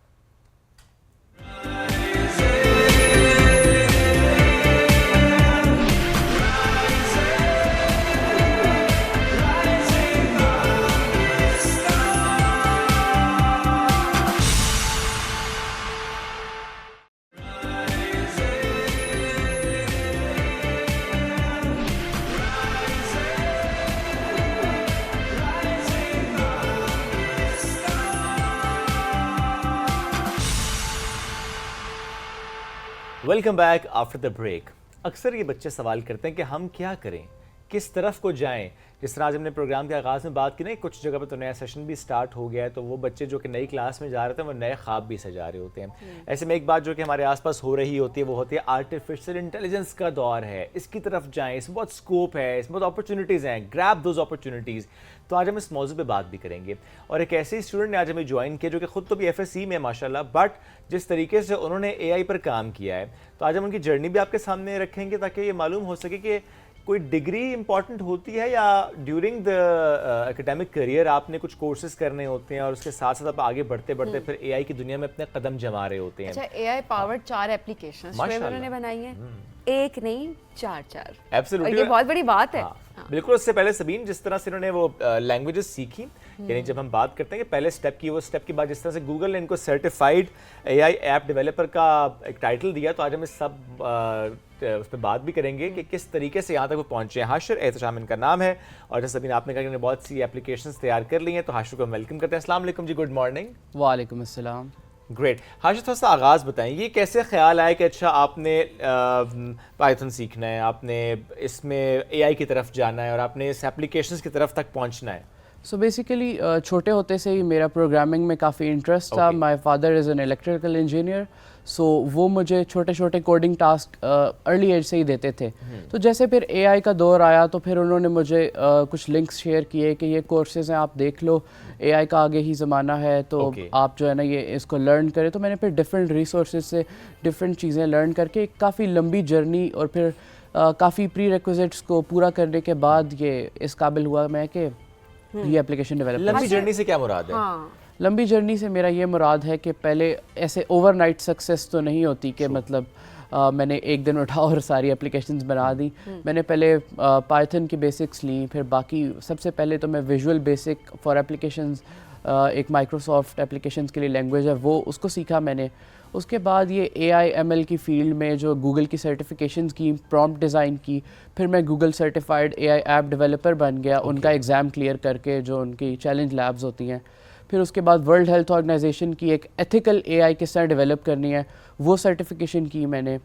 Welcome back after the break. अक्सर ये बच्चे सवाल करते हैं कि हम क्या करें, किस तरफ को जाएं। जिस तरह आज हमने प्रोग्राम के आगाज़ में बात की ना, कुछ जगह पर तो नया सेशन भी स्टार्ट हो गया है, तो वो बच्चे जो कि नई क्लास में जा रहे थे वो नए ख्वाब भी सजा रहे होते हैं। ऐसे में एक बात जो कि हमारे आसपास हो रही होती है वो होती है आर्टिफिशियल इंटेलिजेंस का दौर है, इसकी तरफ जाएं, इसमें बहुत स्कोप है, इसमें बहुत अपॉर्चुनिटीज़ हैं, ग्रैब दोज अपॉर्चुनिटीज़। तो आज हम इस मौजू पे बात भी करेंगे। और एक ऐसे स्टूडेंट ने आज हमें ज्वाइन किया जो कि खुद तो भी FSC में माशाल्लाह, बट जिस तरीके से उन्होंने AI पर काम किया है, तो आज हम उनकी जर्नी भी आपके सामने रखेंगे ताकि ये मालूम हो सके कि कोई डिग्री इंपॉर्टेंट होती है या ड्यूरिंग द एकेडमिक करियर आपने कुछ कोर्सेज करने होते हैं और उसके साथ साथ आप आगे बढ़ते बढ़ते फिर AI की दुनिया में अपने कदम जमा रहे होते हैं। अच्छा, AI पावर्ड 4 एप्लीकेशंस उन्होंने बनाई हैं, एक नहीं 4। एब्सोल्युटली, ये बहुत बड़ी बात है। बिल्कुल। उससे पहले सबीन, जिस तरह से इन्होंने वो लैंग्वेजेस सीखी, यानी जब हम बात करते हैं कि पहले स्टेप की, वो स्टेप के बाद जिस तरह से गूगल ने इनको सर्टिफाइड AI ऐप डेवलपर का एक टाइटल दिया, तो आज हम इस सब उस पर बात भी करेंगे कि किस तरीके से यहाँ तक वो पहुँचे हैं। हाशिर एहतशाम इनका नाम है, और जैसे सबीन आपने कहा कि इन्होंने बहुत सी एप्लीकेशंस तैयार कर ली हैं, तो हाशिर को हम वेलकम करते हैं। अस्सलाम वालेकुम जी, गुड मॉर्निंग। वालेकुम अस्सलाम। ग्रेट। हाशिर, थोड़ा सा आगाज़ बताएं, ये कैसे ख्याल आया कि अच्छा आपने पाइथन सीखना है, आपने इसमें AI की तरफ जाना है और आपने इस एप्लीकेशंस की तरफ तक पहुंचना है? सो बेसिकली छोटे होते से ही मेरा प्रोग्रामिंग में काफ़ी इंटरेस्ट था। My father is an electrical engineer, so वो मुझे छोटे छोटे कोडिंग टास्क अर्ली एज से ही देते थे। तो जैसे फिर AI का दौर आया तो फिर उन्होंने मुझे कुछ लिंक्स शेयर किए कि ये कोर्सेज़ हैं, आप देख लो, AI का आगे ही ज़माना है, तो आप जो है ना ये इसको लर्न करें। तो मैंने फिर डिफरेंट रिसोर्सेज से डिफरेंट चीज़ें लर्न करके एक काफ़ी लंबी जर्नी और फिर काफ़ी प्री रिक्विजिट्स को पूरा करने के बाद ये इस काबिल हुआ मैं कि ये एप्लीकेशन डेवलप। लंबी जर्नी से क्या मुराद है? लंबी जर्नी से मेरा ये मुराद है कि पहले ऐसे ओवरनाइट सक्सेस तो नहीं होती कि मतलब मैंने एक दिन उठा और सारी एप्लीकेशंस बना दी। मैंने पहले पाइथन की बेसिक्स ली, फिर बाकी सबसे पहले तो मैं विजुअल बेसिक फॉर एप्लीकेशंस, एक माइक्रोसॉफ्ट एप्लीकेशंस के लिए लैंग्वेज है वो, उसको सीखा मैंने। उसके बाद ये AI ML की फील्ड में जो गूगल की सर्टिफिकेशंस की, प्रॉम्प्ट डिज़ाइन की, फिर मैं Google certified AI app developer बन गया, उनका एग्ज़ाम क्लियर करके जो उनकी चैलेंज लैब्स होती हैं। फिर उसके बाद वर्ल्ड हेल्थ ऑर्गेनाइजेशन की एक एथिकल एआई किस तरह डेवलप करनी है वो सर्टिफिकेशन की मैंने।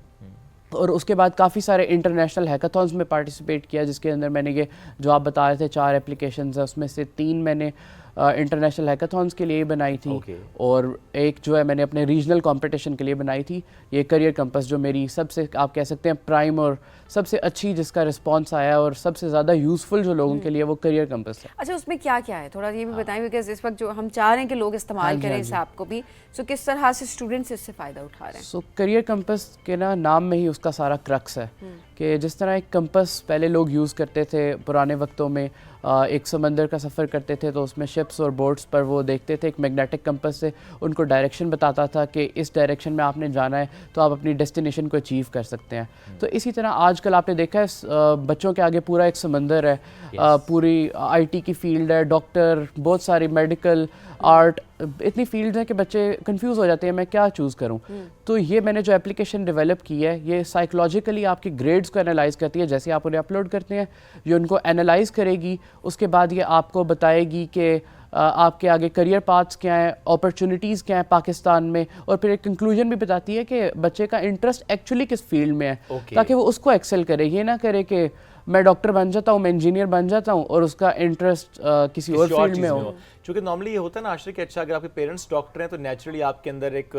और उसके बाद काफ़ी सारे इंटरनेशनल हैकाथॉन्स में पार्टिसिपेट किया, जिसके अंदर मैंने ये जो आप बता रहे थे 4 एप्लीकेशंस है, उसमें से 3 मैंने इंटरनेशनल हैकाथॉन्स के लिए बनाई थी। और एक जो है मैंने अपने रीजनल कंपटीशन के लिए बनाई थी, ये करियर कंपस, जो मेरी सबसे आप कह सकते हैं प्राइम और सबसे अच्छी जिसका रिस्पांस आया और सबसे ज़्यादा यूज़फुल जो लोगों के लिए वो करियर कंपस है। अच्छा, उसमें क्या क्या है थोड़ा ये भी बताएं, बिकॉज इस वक्त जो हम चाह रहे हैं कि लोग इस्तेमाल करें इस ऐप को भी, सो किस तरह से स्टूडेंट्स इससे फ़ायदा उठा रहे हैं? सो करियर कंपस के ना नाम में ही उसका सारा क्रक्स है कि जिस तरह एक कंपस पहले लोग यूज़ करते थे पुराने वक्तों में, एक समंदर का सफ़र करते थे तो उसमें शिप्स और बोट्स पर वो देखते थे एक मैग्नेटिक कंपस से उनको डायरेक्शन बताता था कि इस डायरेक्शन में आपने जाना है तो आप अपनी डेस्टिनेशन को अचीव कर सकते हैं। तो इसी तरह आजकल आपने देखा है बच्चों के आगे पूरा एक समंदर है, पूरी आईटी की फील्ड है, डॉक्टर, बहुत सारी मेडिकल, आर्ट, इतनी फील्ड्स हैं कि बच्चे कंफ्यूज हो जाते हैं मैं क्या चूज़ करूं। तो ये मैंने जो एप्लीकेशन डेवलप की है ये साइकोलॉजिकली आपके ग्रेड्स को एनालाइज करती है, जैसे आप उन्हें अपलोड करते हैं ये उनको एनालाइज करेगी, उसके बाद ये आपको बताएगी कि आपके आगे करियर पाथ्स क्या हैं, अपॉर्चुनिटीज़ क्या हैं पाकिस्तान में, और फिर एक कंक्लूजन भी बताती है कि बच्चे का इंटरेस्ट एक्चुअली किस फील्ड में है, ताकि वो उसको एक्सेल करे। ये ना करे कि मैं डॉक्टर बन जाता हूँ, मैं इंजीनियर बन जाता हूँ और उसका इंटरेस्ट किसी और फील्ड में हो। क्योंकि नॉर्मली ये होता है ना आश्रित कि अच्छा अगर आपके पेरेंट्स डॉक्टर हैं तो नेचुरली आपके अंदर एक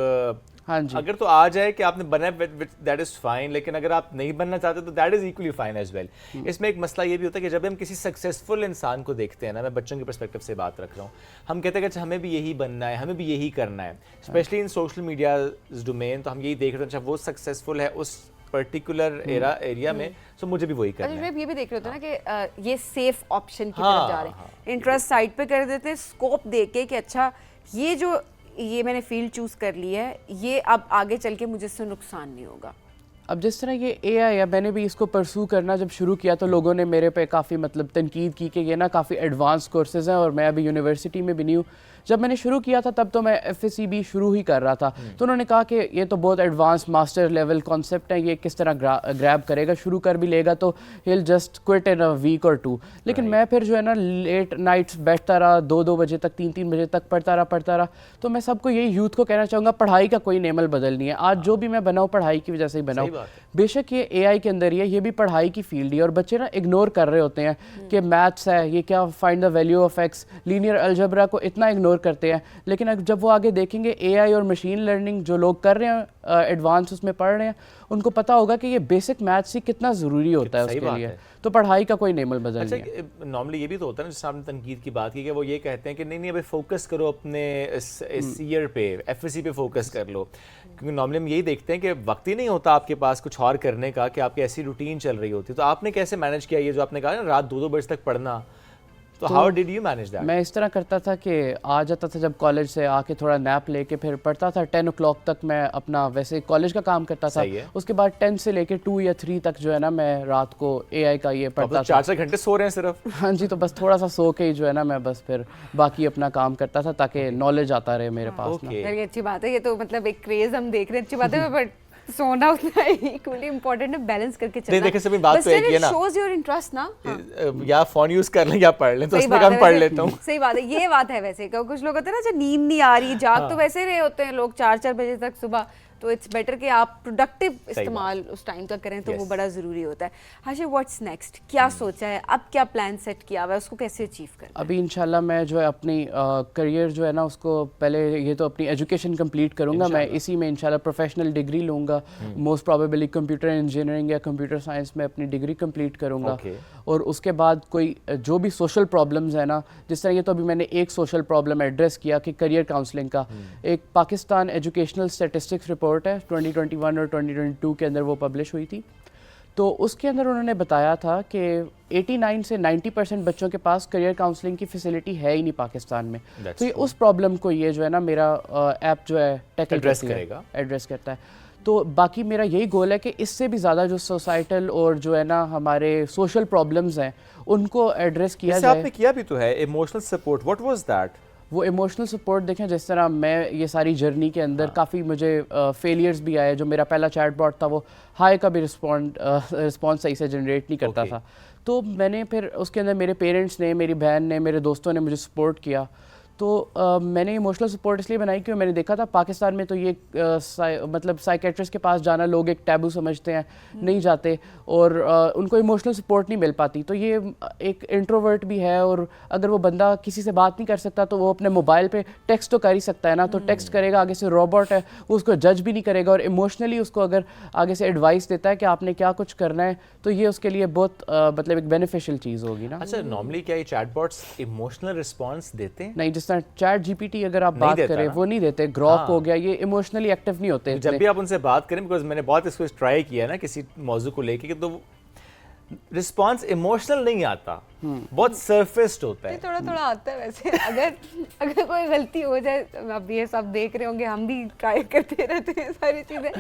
हाँ जी, अगर तो आ जाए कि आपने बनना है दैट इज फाइन, लेकिन अगर आप नहीं बनना चाहते तो that is equally fine as well. इसमें एक मसला ये भी होता है कि जब हम किसी सक्सेसफुल इंसान को देखते हैं ना, मैं बच्चों के पर्सपेक्टिव से बात रख रहा हूँ, हम कहते हैं कि अच्छा हमें भी यही बनना है, हमें भी यही करना है, specially in social media domain, तो हम यही देख रहे हैं अच्छा वो सक्सेसफुल है उस पर्टिकुलर एरिया में, सो मुझे भी वही करना है। ये भी देख रहे होते हैं ना कि ये सेफ ऑप्शन की तरफ जा रहे हैं, इंटरेस्ट साइड पे कर देते हैं, स्कोप देके कि अच्छा ये मैंने फील्ड चूज कर ली है, ये अब आगे चल के मुझे इससे नुकसान नहीं होगा। अब जिस तरह ये एआई है, मैंने भी इसको परसू करना जब शुरू किया तो लोगों ने मेरे पे काफ़ी मतलब तनकीद की कि ये ना काफ़ी एडवांस कोर्सेज़ हैं और मैं अभी यूनिवर्सिटी में भी नहीं हूँ। जब मैंने शुरू किया था तब तो मैं एफएससी भी शुरू ही कर रहा था, तो उन्होंने कहा कि ये तो बहुत एडवांस मास्टर लेवल कॉन्सेप्ट है, ये किस तरह ग्रैब करेगा, शुरू कर भी लेगा तो he'll just quit in a week or two। लेकिन मैं फिर जो है ना लेट नाइट्स बैठता रहा, 2-2 बजे तक, 3-3 बजे तक पढ़ता रहा। तो मैं सबको यही यूथ को कहना चाहूँगा, पढ़ाई का कोई नेमल बदल नहीं है। आज जो भी मैं बनाऊँ पढ़ाई की वजह से ही बनाऊँ, बेशक ये एआई के अंदर ही है, ये भी पढ़ाई की फील्ड ही है। और बच्चे ना इग्नोर कर रहे होते हैं कि मैथ्स है, ये क्या find the value of x, linear algebra को इतना इग्नोर करते हैं। लेकिन जब वो आगे देखेंगे एआई और मशीन लर्निंग जो लोग कर रहे हैं एडवांस उसमें पढ़ रहे हैं, उनको पता होगा कि ये बेसिक मैथ्स ही कितना ज़रूरी होता है उसके लिए। तो पढ़ाई का कोई नेमल बदल नहीं है। नॉर्मली ये भी तो होता है ना, जैसे आपने तनकीद की बात की कि वो ये कहते हैं कि नहीं अभी फोकस करो अपने इस ईयर पे, एफएससी पे फोकस कर लो, क्योंकि नॉर्मली हम यही देखते हैं कि वक्त ही नहीं होता आपके पास कुछ और करने का, कि आपकी ऐसी रूटीन चल रही होती है। तो आपने कैसे मैनेज किया ये जो आपने कहा ना रात 2-2 बजे तक पढ़ना, तो how did you manage that? मैं इस तरह करता था कि आ जाता था जब कॉलेज से आके थोड़ा नैप लेके फिर पढ़ता था 10 o'clock तक। मैं अपना वैसे कॉलेज का काम करता था, उसके बाद 10 से लेके 2 या 3 तक जो है ना मैं रात को एआई का ये पढ़ता था। 4-4 घंटे सो रहे हैं सिर्फ? हाँ जी, तो बस थोड़ा सा सो के ही जो है ना मैं बस फिर बाकी अपना काम करता था ताकि नॉलेज आता रहे मेरे पास ना। चलिए अच्छी बात है, ये तो मतलब एक क्रेज हम देख रहे हैं, अच्छी बात है, बट सोना उतना इक्वली इम्पोर्टेंट है, बैलेंस करके चलना। देखिए सभी बात तो एक ही है ना, शोज योर इंटरेस्ट ना, या फोन यूज कर लें या पढ़ लें, तो उसमें कम पढ़ लेता हूँ। सही बात है, ये बात है। वैसे कुछ लोग होते हैं ना जो नींद नहीं आ रही, जाग तो वैसे रहे होते हैं लोग 4-4 बजे तक सुबह, तो इट्स बेटर कि आप प्रोडक्टिव इस्तेमाल उस टाइम का करें, तो वो बड़ा ज़रूरी होता है। हाशिर, व्हाट्स नेक्स्ट, क्या सोचा है, अब क्या प्लान सेट किया हुआ है, उसको कैसे अचीव करना? अभी इंशाल्लाह मैं जो है अपनी करियर जो है ना उसको पहले ये तो अपनी एजुकेशन कंप्लीट करूँगा, मैं इसी में इंशाल्लाह प्रोफेशनल डिग्री लूँगा, मोस्ट प्रोबेबली कंप्यूटर इंजीनियरिंग या कंप्यूटर साइंस में अपनी डिग्री कंप्लीट करूँगा। और उसके बाद कोई जो भी सोशल प्रॉब्लम्स है ना, जिस तरह ये तो अभी मैंने एक सोशल प्रॉब्लम एड्रेस किया कि करियर काउंसलिंग का, एक पाकिस्तान एजुकेशनल स्टैटिस्टिक्स रिपोर्ट है 2021 और 2022 के अंदर वो पब्लिश हुई थी। तो उसके अंदर उन्होंने बताया था कि 89 से 90% बच्चों के पास करियर काउंसलिंग की फैसिलिटी है ही नहीं पाकिस्तान में। तो ये उस प्रॉब्लम को ये जो है ना मेरा ऐप जो है टैकल एड्रेस करता है। तो बाकी मेरा यही गोल है कि इससे भी ज़्यादा जो सोसाइटल और जो है ना हमारे सोशल प्रॉब्लम्स हैं उनको एड्रेस किया जाए। आपने किया भी तो है emotional support, what was that? वो इमोशनल सपोर्ट देखें, जिस तरह मैं ये सारी जर्नी के अंदर काफ़ी मुझे फेलियर्स भी आए। जो मेरा पहला चैट बॉट था वो हाई का भी रिस्पॉन्स सही से जनरेट नहीं करता था। तो मैंने फिर उसके अंदर मेरे पेरेंट्स ने, मेरी बहन ने, मेरे दोस्तों ने मुझे सपोर्ट किया। तो मैंने इमोशनल सपोर्ट इसलिए बनाई क्योंकि मैंने देखा था पाकिस्तान में तो ये मतलब साइकेट्रिस्ट के पास जाना लोग एक टैबू समझते हैं, नहीं जाते, और उनको इमोशनल सपोर्ट नहीं मिल पाती। तो ये एक इंट्रोवर्ट भी है, और अगर वो बंदा किसी से बात नहीं कर सकता तो वो अपने मोबाइल पे टेक्स्ट तो कर ही सकता है ना, तो टेक्स्ट करेगा, आगे से रोबोट है, वो उसको जज भी नहीं करेगा, और इमोशनली उसको अगर आगे से एडवाइस देता है कि आपने क्या कुछ करना है, तो ये उसके लिए बहुत मतलब एक बेनिफिशियल चीज़ होगी ना। अच्छा, नॉर्मली क्या ये चैटबॉट्स इमोशनल रिस्पॉन्स देते हैं? नहीं, जिस तरह चैट जीपीटी अगर आप बात करें वो नहीं देते, ग्रॉक हो गया, ये इमोशनली एक्टिव नहीं होते। जब भी आप उनसे बात करें, बिकॉज मैंने बहुत इसको ट्राई किया ना किसी मौजू को लेके, कि तो रिस्पॉन्स इमोशनल नहीं आता, बहुत सरफेस्ड होता है। थोड़ा थोड़ा आता है वैसे। अगर कोई गलती हो जाए, अब ये सब देख रहे होंगे, हम भी ट्राई करते रहते हैं सारी चीज़ें,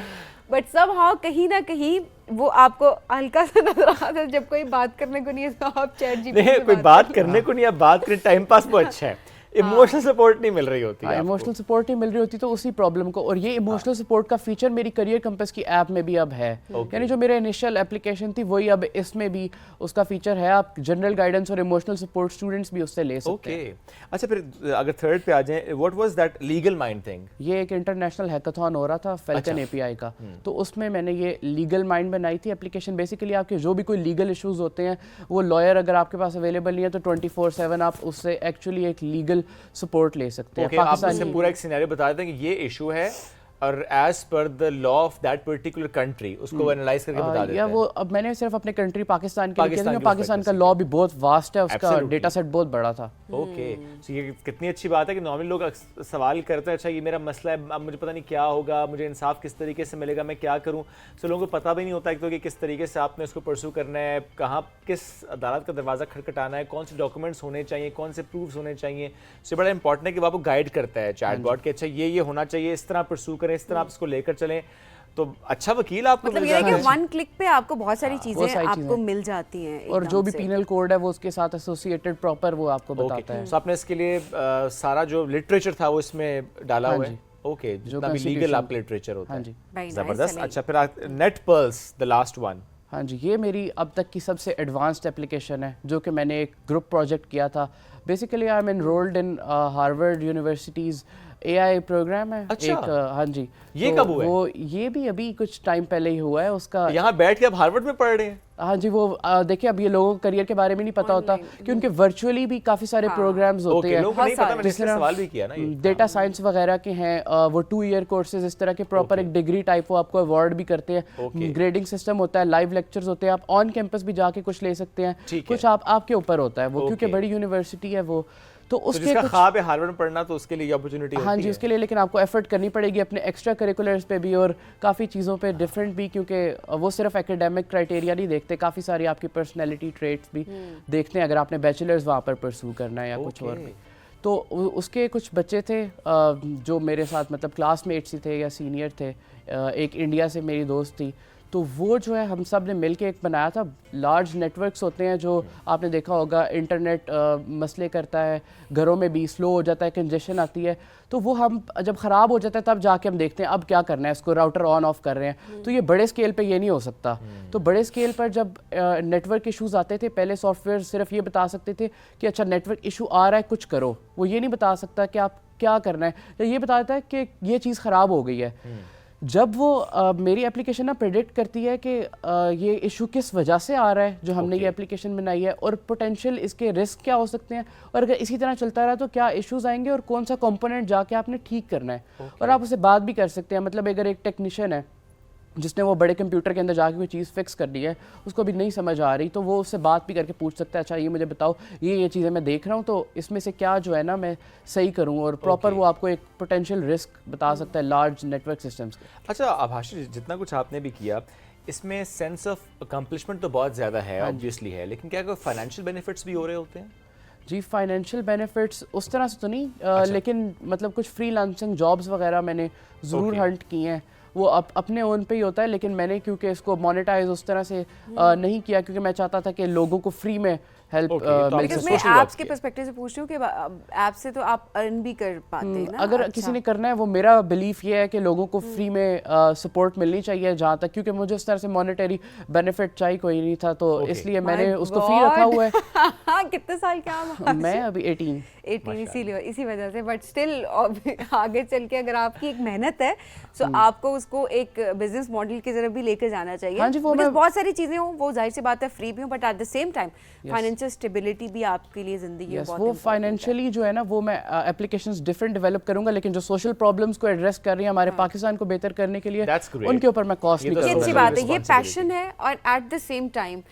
बट समहाउ कहीं ना कहीं वो आपको हल्का सा नजर आता है जब कोई बात करने को नहीं है तो आप चैट जीपीटी नहीं, कोई बात करने को नहीं, आप बात करें, टाइम पास वो अच्छा है, इमोशनल सपोर्ट नहीं मिल रही होती है, इमोशनल सपोर्ट नहीं मिल रही होती, तो उसी प्रॉब्लम को, और ये इमोशनल सपोर्ट का फीचर मेरी करियर कंपास की ऐप में भी अब है। यानी जो मेरा इनिशियल एप्लीकेशन थी वही अब इसमें भी उसका फीचर है, आप जनरल गाइडेंस और इमोशनल सपोर्ट स्टूडेंट्स भी उससे ले सकते हैं। अच्छा, फिर अगर थर्ड पे आ जाए, what was that legal mind thing? ये एक इंटरनेशनल हैकाथॉन हो रहा था फैल्कन एपीआई का, तो उसमें मैंने ये लीगल माइंड बनाई थी एप्लीकेशन। बेसिकली आपके जो भी कोई लीगल इश्यूज होते हैं, वो लॉयर अगर आपके पास अवेलेबल नहीं है तो 24/7 आप उससे एक्चुअली एक लीगल सपोर्ट ले सकते हैं। आप मुझे पूरा एक सिनेरियो बता देते हैं कि ये इशू है और as per the law of that particular country उसको एनालाइज करके बता देते हैं। या वो अब मैंने सिर्फ अपने कंट्री पाकिस्तान के लिए किया, पाकिस्तान का लॉ भी बहुत वास्ट है, उसका डेटा सेट बहुत बड़ा था। ओके, तो ये कितनी अच्छी बात है कि नॉर्मली लोग सवाल करते हैं, अच्छा ये मेरा मसला है, अब मुझे पता नहीं क्या होगा, मुझे इंसाफ किस तरीके से मिलेगा, मैं क्या करूं। सो लोगों को पता भी नहीं होता कि किस तरीके से आपने उसको परस्यू करना है, कहाँ किस अदालत का दरवाज़ा खटखटाना है, कौन से डॉक्यूमेंट्स होने चाहिए, कौन से प्रूफ्स होने चाहिए। सो बड़ा इंपॉर्टेंट है कि वो आपको गाइड करता है चैटबॉट कि अच्छा ये होना चाहिए, इस तरह परस्यू करें, इस तरह आप इसको लेकर चलें, तो अच्छा वकील आपको मतलब मिल ये है जाता कि वन क्लिक पे आपको बहुत सारी चीजें आपको मिल जाती हैं, और जो भी पीनल कोड है वो उसके साथ एसोसिएटेड प्रॉपर वो आपको बताता है। सो आपने इसके लिए सारा जो लिटरेचर था वो इसमें डाला हुआ है? ओके, जितना भी लीगल आपका लिटरेचर होता है। जबरदस्त। अच्छा, फिर नेटपर्ल्स द लास्ट वन। हाँ जी, ये मेरी अब तक की सबसे एडवांस्ड एप्लीकेशन है, जो कि मैंने एक ग्रुप प्रोजेक्ट किया था। Basically I am enrolled in Harvard university's AI programme है। अच्छा। एक हाँ जी, ये कब हुआ है? वो ये भी अभी कुछ टाइम पहले ही हुआ है उसका। यहाँ बैठ के आप हार्वर्ड में पढ़ रहे हैं? हाँ जी, वो देखिए अब ये लोगों को करियर के बारे में नहीं पता होता कि उनके वर्चुअली भी काफ़ी सारे प्रोग्राम्स होते हैं। लोगों को नहीं पता, मैंने इसलिए सवाल भी किया ना। ये डेटा साइंस वगैरह के हैं, वो 2 ईयर कोर्सेज, इस तरह के प्रॉपर एक डिग्री टाइप वो आपको अवार्ड भी करते हैं। ग्रेडिंग सिस्टम होता है, लाइव लेक्चर्स होते हैं, आप ऑन कैंपस भी जाके कुछ ले सकते हैं, कुछ आपके ऊपर होता है वो, क्योंकि बड़ी यूनिवर्सिटी है वो। तो उसके जिसका ख्वाब है हार्वर्ड में पढ़ना, तो उसके लिए अपॉर्चुनिटी होती है। हाँ जी, उसके लिए लेकिन आपको एफर्ट करनी पड़ेगी अपने एक्स्ट्रा करिकुलर्स पे भी और काफ़ी चीज़ों पे डिफरेंट भी, क्योंकि वो सिर्फ एकेडमिक क्राइटेरिया नहीं देखते, काफ़ी सारी आपकी पर्सनैलिटी ट्रेट्स भी देखते हैं अगर आपने बैचलर्स वहाँ पर परस्यू करना है या कुछ और भी। तो उसके कुछ बच्चे थे जो मेरे साथ मतलब क्लासमेट्स ही थे या सीनियर थे, एक इंडिया से मेरी दोस्त थी, तो वो जो है हम सब ने मिल के एक बनाया था। लार्ज नेटवर्क्स होते हैं जो आपने देखा होगा, इंटरनेट मसले करता है, घरों में भी स्लो हो जाता है, कंजेशन आती है, तो वो हम जब ख़राब हो जाता है तब जाके हम देखते हैं अब क्या करना है, इसको राउटर ऑन ऑफ कर रहे हैं। तो ये बड़े स्केल पे ये नहीं हो सकता। तो बड़े स्केल पर जब नेटवर्क इश्यूज़ आते थे, पहले सॉफ्टवेयर सिर्फ ये बता सकते थे कि अच्छा नेटवर्क इशू आ रहा है, कुछ करो। वो ये नहीं बता सकता कि आप क्या करना है, या ये बताता है कि ये चीज़ ख़राब हो गई है। जब वो मेरी एप्लीकेशन ना प्रेडिक्ट करती है कि ये इशू किस वजह से आ रहा है जो हमने ये एप्लीकेशन बनाई है, और पोटेंशियल इसके रिस्क क्या हो सकते हैं, और अगर इसी तरह चलता रहा तो क्या इश्यूज आएंगे और कौन सा कंपोनेंट जाके आपने ठीक करना है। और आप उससे बात भी कर सकते हैं, मतलब अगर एक टेक्नीशियन है जिसने वो बड़े कंप्यूटर के अंदर जाके कोई चीज़ फिक्स कर दी है, उसको अभी नहीं समझ आ रही, तो वो उससे बात भी करके पूछ सकता है, अच्छा ये मुझे बताओ, ये चीज़ें मैं देख रहा हूँ, तो इसमें से क्या जो है ना मैं सही करूँ, और प्रॉपर वो आपको एक पोटेंशियल रिस्क बता सकता है लार्ज नेटवर्क सिस्टम्स के। अच्छा आभाषी, जितना कुछ आपने भी किया, इसमें सेंस ऑफ अकम्पलिशमेंट तो बहुत ज़्यादा है, ऑब्वियसली है, लेकिन क्या कोई फाइनेंशियल बेनिफिट्स भी हो रहे होते हैं? जी, फाइनेंशियल बेनिफिट्स उस तरह से तो नहीं, लेकिन मतलब कुछ फ्रीलांसिंग जॉब्स वगैरह मैंने ज़रूर हंट किए हैं। वो अपने ओन पे ही होता है, लेकिन मैंने क्योंकि इसको मोनेटाइज उस तरह से नहीं किया, क्योंकि मैं चाहता था कि लोगों को फ्री में हेल्प Okay, तो मिल आपने बिकॉज सकती मैं social work एप्स के किया। पर्सपेक्टिव से पूछ रही हूँ कि ऐप से तो आप अर्न भी कर पाते हैं ना। अगर अच्छा। किसी ने करना है, वो मेरा बिलीफ ये है कि लोगों को फ्री में सपोर्ट मिलनी चाहिए जहाँ तक, क्योंकि मुझे इस तरह से मॉनेटरी बेनिफिट चाहिए कोई नहीं था, तो Okay. इसलिए My मैंने उसको फ्री रखा हुआ God! कितने साल के आप है। मैं अभी 18। 18 इसीलिए इसी वजह से, बट स्टिल आगे चल के अगर आपकी एक मेहनत है तो आपको उसको एक बिजनेस मॉडल की तरफ भी लेकर जाना चाहिए। हाँ जी, वो Because मैं- बहुत सारी चीजें हों, वो जाहिर सी बात है फ्री भी हो, but at the same time financial stability भी आपके लिए जिंदगी में यस, बहुत वो important है। फाइनेंशियली जो है ना, वो मैं एप्लीकेशंस डिफरेंट डेवलप करूंगा, लेकिन जो सोशल प्रॉब्लम्स को एड्रेस कर रही है हमारे पाकिस्तान को बेहतर करने के लिए, That's great. उनके ऊपर मैं कॉस्ट ये नहीं तो ये social अच्छी करूँगा। बात है, ये responsibility। पैशन है। और at the same time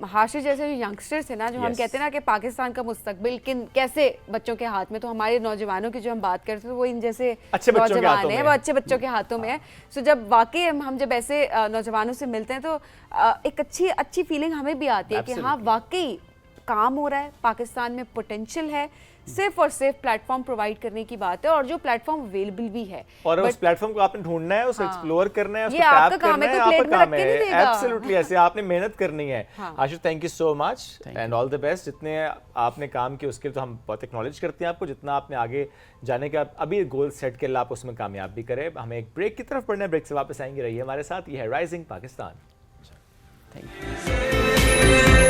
Hashir जैसे जो यंगस्टर्स है ना, जो हम Yes. कहते हैं ना कि पाकिस्तान का मुस्तकबिल किन कैसे बच्चों के हाथ में, तो हमारे नौजवानों की जो हम बात करते हैं वो इन जैसे अच्छे बच्चों के नौजवान हाथों हैं, में वो है। अच्छे बच्चों के हाथों में है। सो जब वाकई हम जब ऐसे नौजवानों से मिलते हैं तो एक अच्छी फीलिंग हमें भी आती है कि हाँ Absolutely. वाकई काम हो रहा है, पाकिस्तान में पोटेंशियल है, सिर्फ और सिर्फ प्लेटफॉर्म प्रोवाइड करने की बात है, और जो प्लेटफॉर्म अवेलेबल भी है। और But उस प्लेटफॉर्म को आपने ढूंढना है, उसे एक्सप्लोर करना है, उसको ये आपका टैप काम करना है, है, कोई आपका plate में काम रख के है। नहीं देगा। एब्सोल्युटली, ऐसे आपने मेहनत करनी है। Ashish, thank you so much and all the best. जितने आपने काम किए उसके लिए तो हम बहुत एक्नॉलेज करते हैं आपको, जितना आपने आगे जाने का अभी गोल सेट के लिए आप उसमें कामयाब भी करें। हमें एक ब्रेक की तरफ बढ़ना है, ब्रेक से वापस आएंगे, रहिए हमारे साथ। ये है rising Pakistan. Thank you.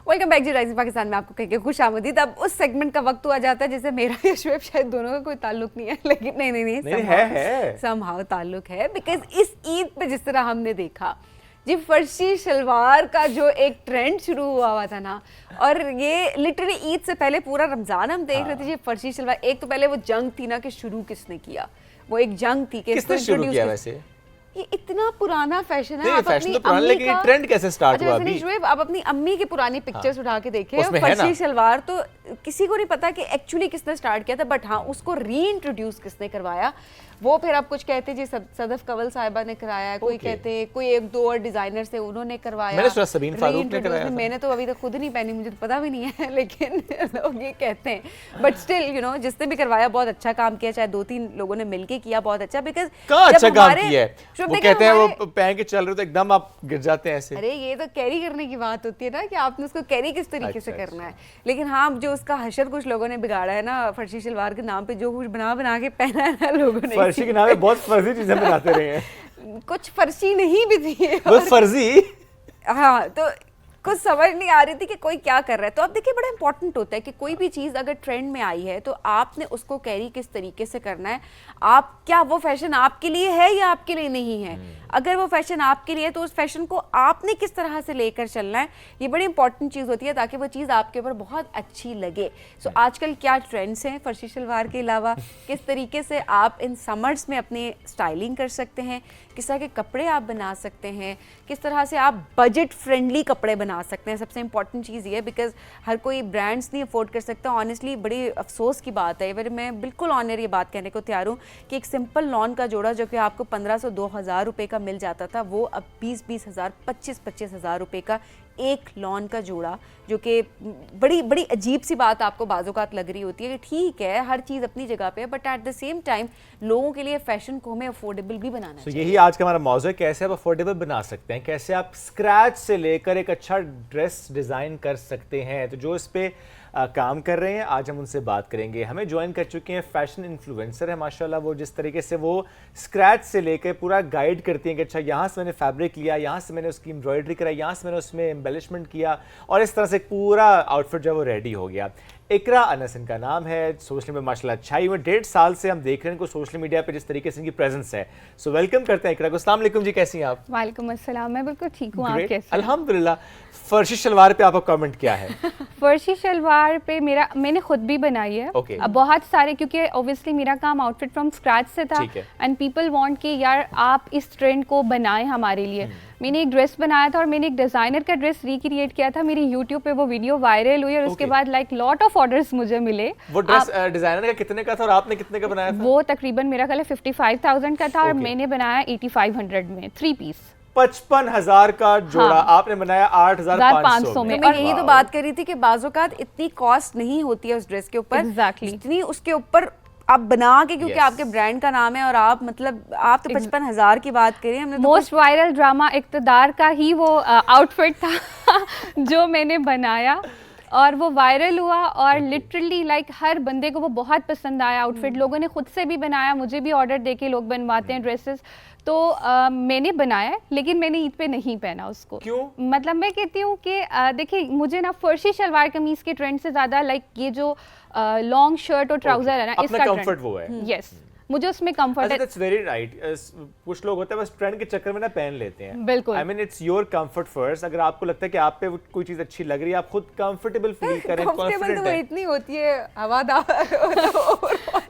Welcome back जी राइजिंग पाकिस्तान में आपको कहेंगे खुश आमदीद। अब उस सेगमेंट का वक्त हुआ जाता है जिसे मेरा या शुएब शायद दोनों का कोई ताल्लुक नहीं है, लेकिन नहीं है। समहाउ ताल्लुक है। बिकॉज इस ईद पे जिस तरह हमने देखा जी, फर्शी शलवार का जो एक ट्रेंड शुरू हुआ था ना, और ये लिटरली ईद से पहले पूरा रमजान हम देख रहे थे जी फर्शी शलवार। एक तो पहले वो जंग थी ना कि शुरू किसने किया, वो एक जंग थी कि किसने शुरू किया वैसे? ये इतना पुराना फैशन है। नहीं, आप फैशन अपनी तो पुराना, अम्मी लेकिन ये का- ट्रेंड कैसे स्टार्ट अच्छा, हुआ वैसे नहीं अभी? शुएब, आप अपनी अम्मी की पुरानी पिक्चर्स उठा के देखें, उसमें है ना? फर्शी शलवार तो किसी को नहीं पता कि एक्चुअली किसने स्टार्ट किया था, बट हाँ उसको रीइंट्रोड्यूस किसने करवाया वो फिर आप कुछ कहते जी सदफ कंवल साहिबा ने कराया, कोई Okay. कहते कोई एक दो और डिजाइनर थे उन्होंने करवाया। मैंने सुना सबीन फारूक ने Reintroduce कराया था। मैंने तो अभी तक खुद नहीं पहनी, मुझे तो पता भी नहीं है लेकिन लोग ये कहते हैं। बट स्टिल यू नो जिसने भी करवाया बहुत अच्छा काम किया, चाहे 2-3 लोगों ने मिलके किया बहुत अच्छा। बिकॉज कहाँ अच्छा काम किया है? वो कहते हैं वो पहन के चल रहे तो एकदम आप गिर जाते हैं ऐसे। अरे ये तो कैरी करने की बात होती है ना कि आपने उसको कैरी किस तरीके से अच्छा, करना है। लेकिन हाँ जो उसका हशर कुछ लोगों ने बिगाड़ा है ना फर्शी शलवार के नाम पे, जो कुछ बना बना के पहना है ना लोगों ने, फर्शी के नाम पे बहुत फर्जी चीजें बनाते रहे हैं। कुछ फर्शी नहीं भी थी वो फर्जी। हाँ तो कुछ समझ नहीं आ रही थी कि कोई क्या कर रहा है। तो अब देखिए बड़ा इंपॉर्टेंट होता है कि कोई भी चीज़ अगर ट्रेंड में आई है तो आपने उसको कैरी किस तरीके से करना है। आप क्या वो फैशन आपके लिए है या आपके लिए नहीं है? अगर वो फैशन आपके लिए है तो उस फैशन को आपने किस तरह से लेकर चलना है, ये बड़ी इंपॉर्टेंट चीज़ होती है ताकि वो चीज़ आपके ऊपर बहुत अच्छी लगे। सो आजकल क्या ट्रेंड्स हैं फर्शी शलवार के अलावा, किस तरीके से आप इन समर्स में अपनी स्टाइलिंग कर सकते हैं, किस तरह के कपड़े आप बना सकते हैं, किस तरह से आप बजट फ्रेंडली कपड़े बना सकते हैं। सबसे इंपॉर्टेंट चीज़ ये है बिकॉज हर कोई ब्रांड्स नहीं अफोर्ड कर सकता। ऑनेस्टली बड़ी अफसोस की बात है, फिर मैं बिल्कुल ऑनर ये बात कहने को तैयार हूँ कि एक सिंपल लॉन का जोड़ा जो कि आपको 1500-2000 रुपये का मिल जाता था, वो अब 20-20 हज़ार 25-25 हज़ार रुपये का एक लॉन का जोड़ा, जो कि बड़ी बड़ी अजीब सी बात आपको बाज़ोकात लग रही होती है कि ठीक है हर चीज़ अपनी जगह पे है, but at the same time लोगों के लिए फैशन को हमें अफोर्डेबल भी बनाना तो चाहिए। यही आज का हमारा मौजू है, कैसे आप अफोर्डेबल बना सकते हैं, कैसे आप स्क्रैच से लेकर एक अच्छा ड्रेस डिज़ाइन कर सकते हैं। तो जो इस पे काम कर रहे हैं आज हम उनसे बात करेंगे। हमें ज्वाइन कर चुके हैं फैशन इन्फ्लुएंसर है माशाल्लाह, वो जिस तरीके से वो स्क्रैच से लेकर पूरा गाइड करती हैं कि अच्छा यहाँ से मैंने फैब्रिक लिया, यहाँ से मैंने उसकी एम्ब्रॉयडरी कराई, यहाँ से मैंने उसमें एम्बेलिशमेंट किया और इस तरह से पूरा आउटफिट जो है वो रेडी हो गया। इकरा अनस इनका नाम है, सोशल मीडिया माशाल्लाह अच्छाई में 1.5 साल से हम देख रहे हैं इनको सोशल मीडिया पे जिस तरीके से इनकी प्रेजेंस है। सो वेलकम करते हैं इकरा को। अस्सलाम वालेकुम जी, कैसी हैं आप? वालेकुम अस्सलाम, मैं बिल्कुल ठीक हूँ। आप Great. कैसे हैं? अल्हम्दुलिल्लाह। फर्शी शलवार पे आपका कमेंट क्या है? फर्शी शलवार पे मैंने खुद भी बनाई है। Okay. अब बहुत सारे, क्योंकि ऑब्वियसली मेरा काम आउटफिट फ्रॉम स्क्रैच से था ठीक है। एंड पीपल वांट कि यार आप इस ट्रेंड को बनाएं हमारे लिए। मैंने एक ड्रेस बनाया था और मैंने एक डिज़ाइनर का ड्रेस रिक्रिएट किया था, मेरी यूट्यूब पे वो वीडियो वायरल हुई और उसके बाद लाइक लॉट ऑफ ऑर्डर्स मुझे मिले। वो ड्रेस डिजाइनर का कितने का था और आपने कितने का बनाया था? वो तकरीबन मेरा ख्याल है 55,000 का था और मैंने बनाया 8500 में 3 पीस। 55,000 का जोड़ा, हाँ। आपने बनाया 8,500 में। तो मैं यही तो बात कर रही थी कि बाज़-औक़ात इतनी कॉस्ट नहीं होती है उस ड्रेस के ऊपर, Exactly. जितनी उसके ऊपर आप बना के, क्योंकि आपके ब्रांड का नाम है और आप मतलब आप तो 55,000 की बात करें, हमने तो मोस्ट वायरल ड्रामा इक़्तिदार का ही वो आउटफिट था जो मैंने बनाया और वो वायरल हुआ और लिटरली लाइक हर बंदे को वो बहुत पसंद आया आउटफिट। लोगों ने खुद से भी बनाया, मुझे भी ऑर्डर देके लोग बनवाते हैं ड्रेसेस। तो मैंने बनाया लेकिन मैंने ईद पे नहीं पहना उसको। क्यों? मतलब मैं कहती हूँ कि देखिए मुझे ना फर्शी शलवार कमीज के ट्रेंड से ज़्यादा लाइक ये जो लॉन्ग शर्ट और ट्राउजर है ना, इसका कंफर्ट वो है। यस, मुझे उसमें कंफर्ट है। That's very right. कुछ लोग होते हैं बस ट्रेंड के चक्कर में ना पहन लेते हैं। बिल्कुल। आई mean it's your comfort first. अगर आपको लगता है कि आप पे कोई चीज अच्छी लग रही है, आप खुद कंफर्टेबल फील करें, कंफर्टेबल कॉन्फिडेंट तो वो है। इतनी होती है हवादार।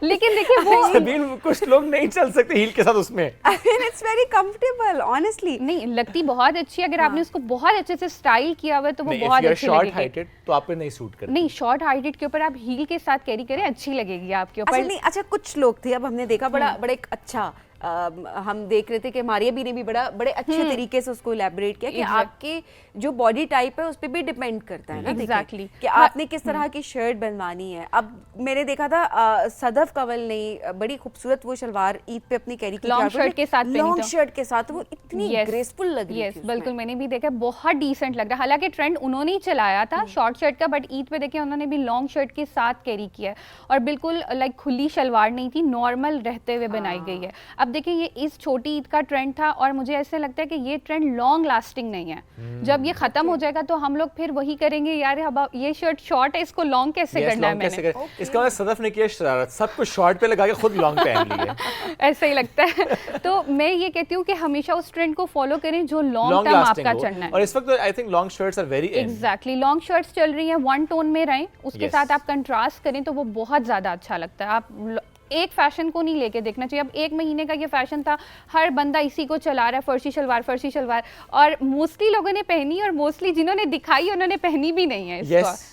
लेकिन देखिए वो सबील कुछ लोग नहीं चल सकते हील के साथ उसमें। आई mean it's very comfortable honestly. नहीं लगती बहुत अच्छी है, अगर आपने उसको बहुत अच्छे से स्टाइल किया हुआ है तो वो नहीं, बहुत if you are अच्छी short लगेगी। heighted, तो आप पे नहीं सूट करती। नहीं, शॉर्ट हाइटेड के ऊपर आप हील के साथ कैरी करें, अच्छी लगेगी आपके अच्छा ऊपर। नहीं, अच्छा कुछ लोग थे, अब हमने देखा बड़ा एक अच्छा हम देख रहे थे कि मारिया बी ने भी बड़े अच्छे तरीके से उसको इलैबोरेट किया कि आपके जो बॉडी टाइप है उस पर भी डिपेंड करता है ना। Exactly. कि आपने किस तरह की शर्ट बनवानी है। अब मैंने देखा था सदफ कंवल ने बड़ी खूबसूरत वो शलवार ईद पे अपनी कैरी की, लॉन्ग शर्ट के साथ पहनी लॉन्ग तो। शर्ट के साथ वो इतनी Yes. ग्रेसफुल लग रही यस थी। बिल्कुल, मैंने भी देखा, बहुत डिसेंट लग रहा है। हालांकि ट्रेंड उन्होंने ही चलाया था शॉर्ट शर्ट का, बट ईद पे देखे उन्होंने भी लॉन्ग शर्ट के साथ कैरी किया है और बिल्कुल लाइक खुली शलवार नहीं थी, नॉर्मल रहते हुए बनाई गई है। अब देखिए ये इस छोटी ईद का ट्रेंड था और मुझे ऐसे लगता है कि ये ट्रेंड लॉन्ग लास्टिंग नहीं है। जब ये खत्म हो जाएगा तो हम लोग फिर वही करेंगे, यार अब ये शर्ट शॉर्ट है, इसको लॉन्ग कैसे करना है मैंने। इसका मतलब सदफ ने किया शरारत, सब कुछ शॉर्ट पे लगा के खुद लॉन्ग पहन लिए। ऐसा ही लगता है। तो मैं ये कहती हूँ कि हमेशा उस ट्रेंड को फॉलो करें जो लॉन्ग टर्म आपका चलना है। और इस वक्त I think long shirts are very exactly, long shirts चल रही हैं, वन टोन में रहें, उसके Yes. साथ आप कंट्रास्ट करें तो वो बहुत ज़्यादा अच्छा लगता है। आप एक फैशन को नहीं लेके देखना चाहिए। अब एक महीने का ये फैशन था, हर बंदा इसी को चला रहा है, फर्शी शलवार, और मोस्टली लोगों ने पहनी और मोस्टली जिन्होंने दिखाई उन्होंने पहनी भी नहीं है इसको। Yes.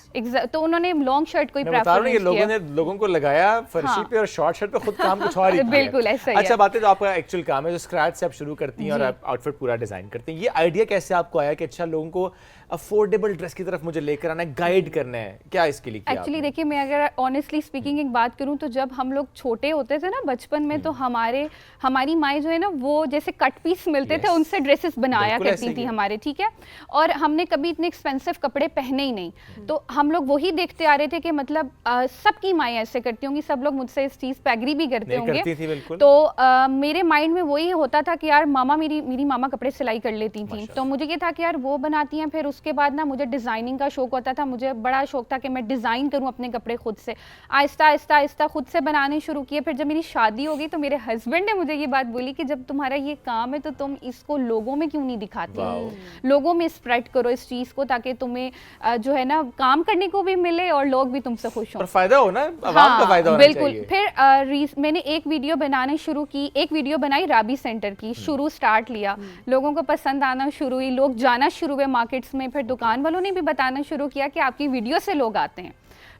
तो उन्होंने लॉन्ग शर्ट को ही मैं बता रहा हूँ, ये प्रेफर लोगों ने लोगों को लगाया फर्शी हाँ। पे और शॉर्ट शर्ट पे, खुद काम कुछ और ही किया। बिल्कुल ऐसा ही अच्छा है। बात है, तो आपका एक्चुअल काम है जो स्क्रैच से आप शुरू करती हैं और आप आउटफिट पूरा डिजाइन करती हैं। ये आइडिया कैसे आपको आया कि अच्छा लोगों को अफोर्डेबल ड्रेस की तरफ मुझे लेकर आना है, गाइड करना है, क्या इसके लिए किया एक्चुअली आपने? देखिए, मैं अगर ऑनेस्टली स्पीकिंग एक बात करूं तो जब हम लोग छोटे होते थे ना बचपन में, तो हमारी माएँ जो है ना वो जैसे कट पीस मिलते थे Yes. उनसे ड्रेसेस बनाया बिल्कुल ऐसे करती ही थी है। हमारे, ठीक है। और हमने कभी इतने एक्सपेंसिव कपड़े पहने ही नहीं, तो हम लोग वही देखते आ रहे थे कि मतलब सबकी माएँ ऐसे करती होंगी, सब लोग मुझसे इस चीज़ पे एग्री भी करते नहीं करती थी, होंगे। बिल्कुल। तो मेरे माइंड में वही होता था कि यार मामा मेरी मामा कपड़े सिलाई कर लेती थी, तो मुझे ये था कि यार वो बनाती हैं। फिर उसके बाद ना मुझे डिज़ाइनिंग का शौक होता था, मुझे बड़ा शौक था कि मैं डिज़ाइन करूँ अपने कपड़े खुद से। आहिस्ता खुद से बनाने शुरू किए। फिर जब मेरी शादी हो गई तो मेरे हस्बैंड ने मुझे ये बात बोली कि जब तुम्हारा ये काम है तो तुम इसको लोगों में क्यों नहीं दिखाती, लोगों में स्प्रेड करो इस चीज़ को, ताकि तुम्हें जो है ना काम करने को भी मिले और लोग भी तुमसे खुश हों और फायदा हो ना, आवाम का फायदा होना बिल्कुल। चाहिए। फिर मैंने एक वीडियो बनाने शुरू की, एक वीडियो बनाई राबी सेंटर की, स्टार्ट लिया, लोगों को पसंद आना शुरू हुई, लोग जाना शुरू हुए मार्केट्स में। फिर दुकान वालों ने भी बताना शुरू किया कि आपकी वीडियो से लोग आते हैं,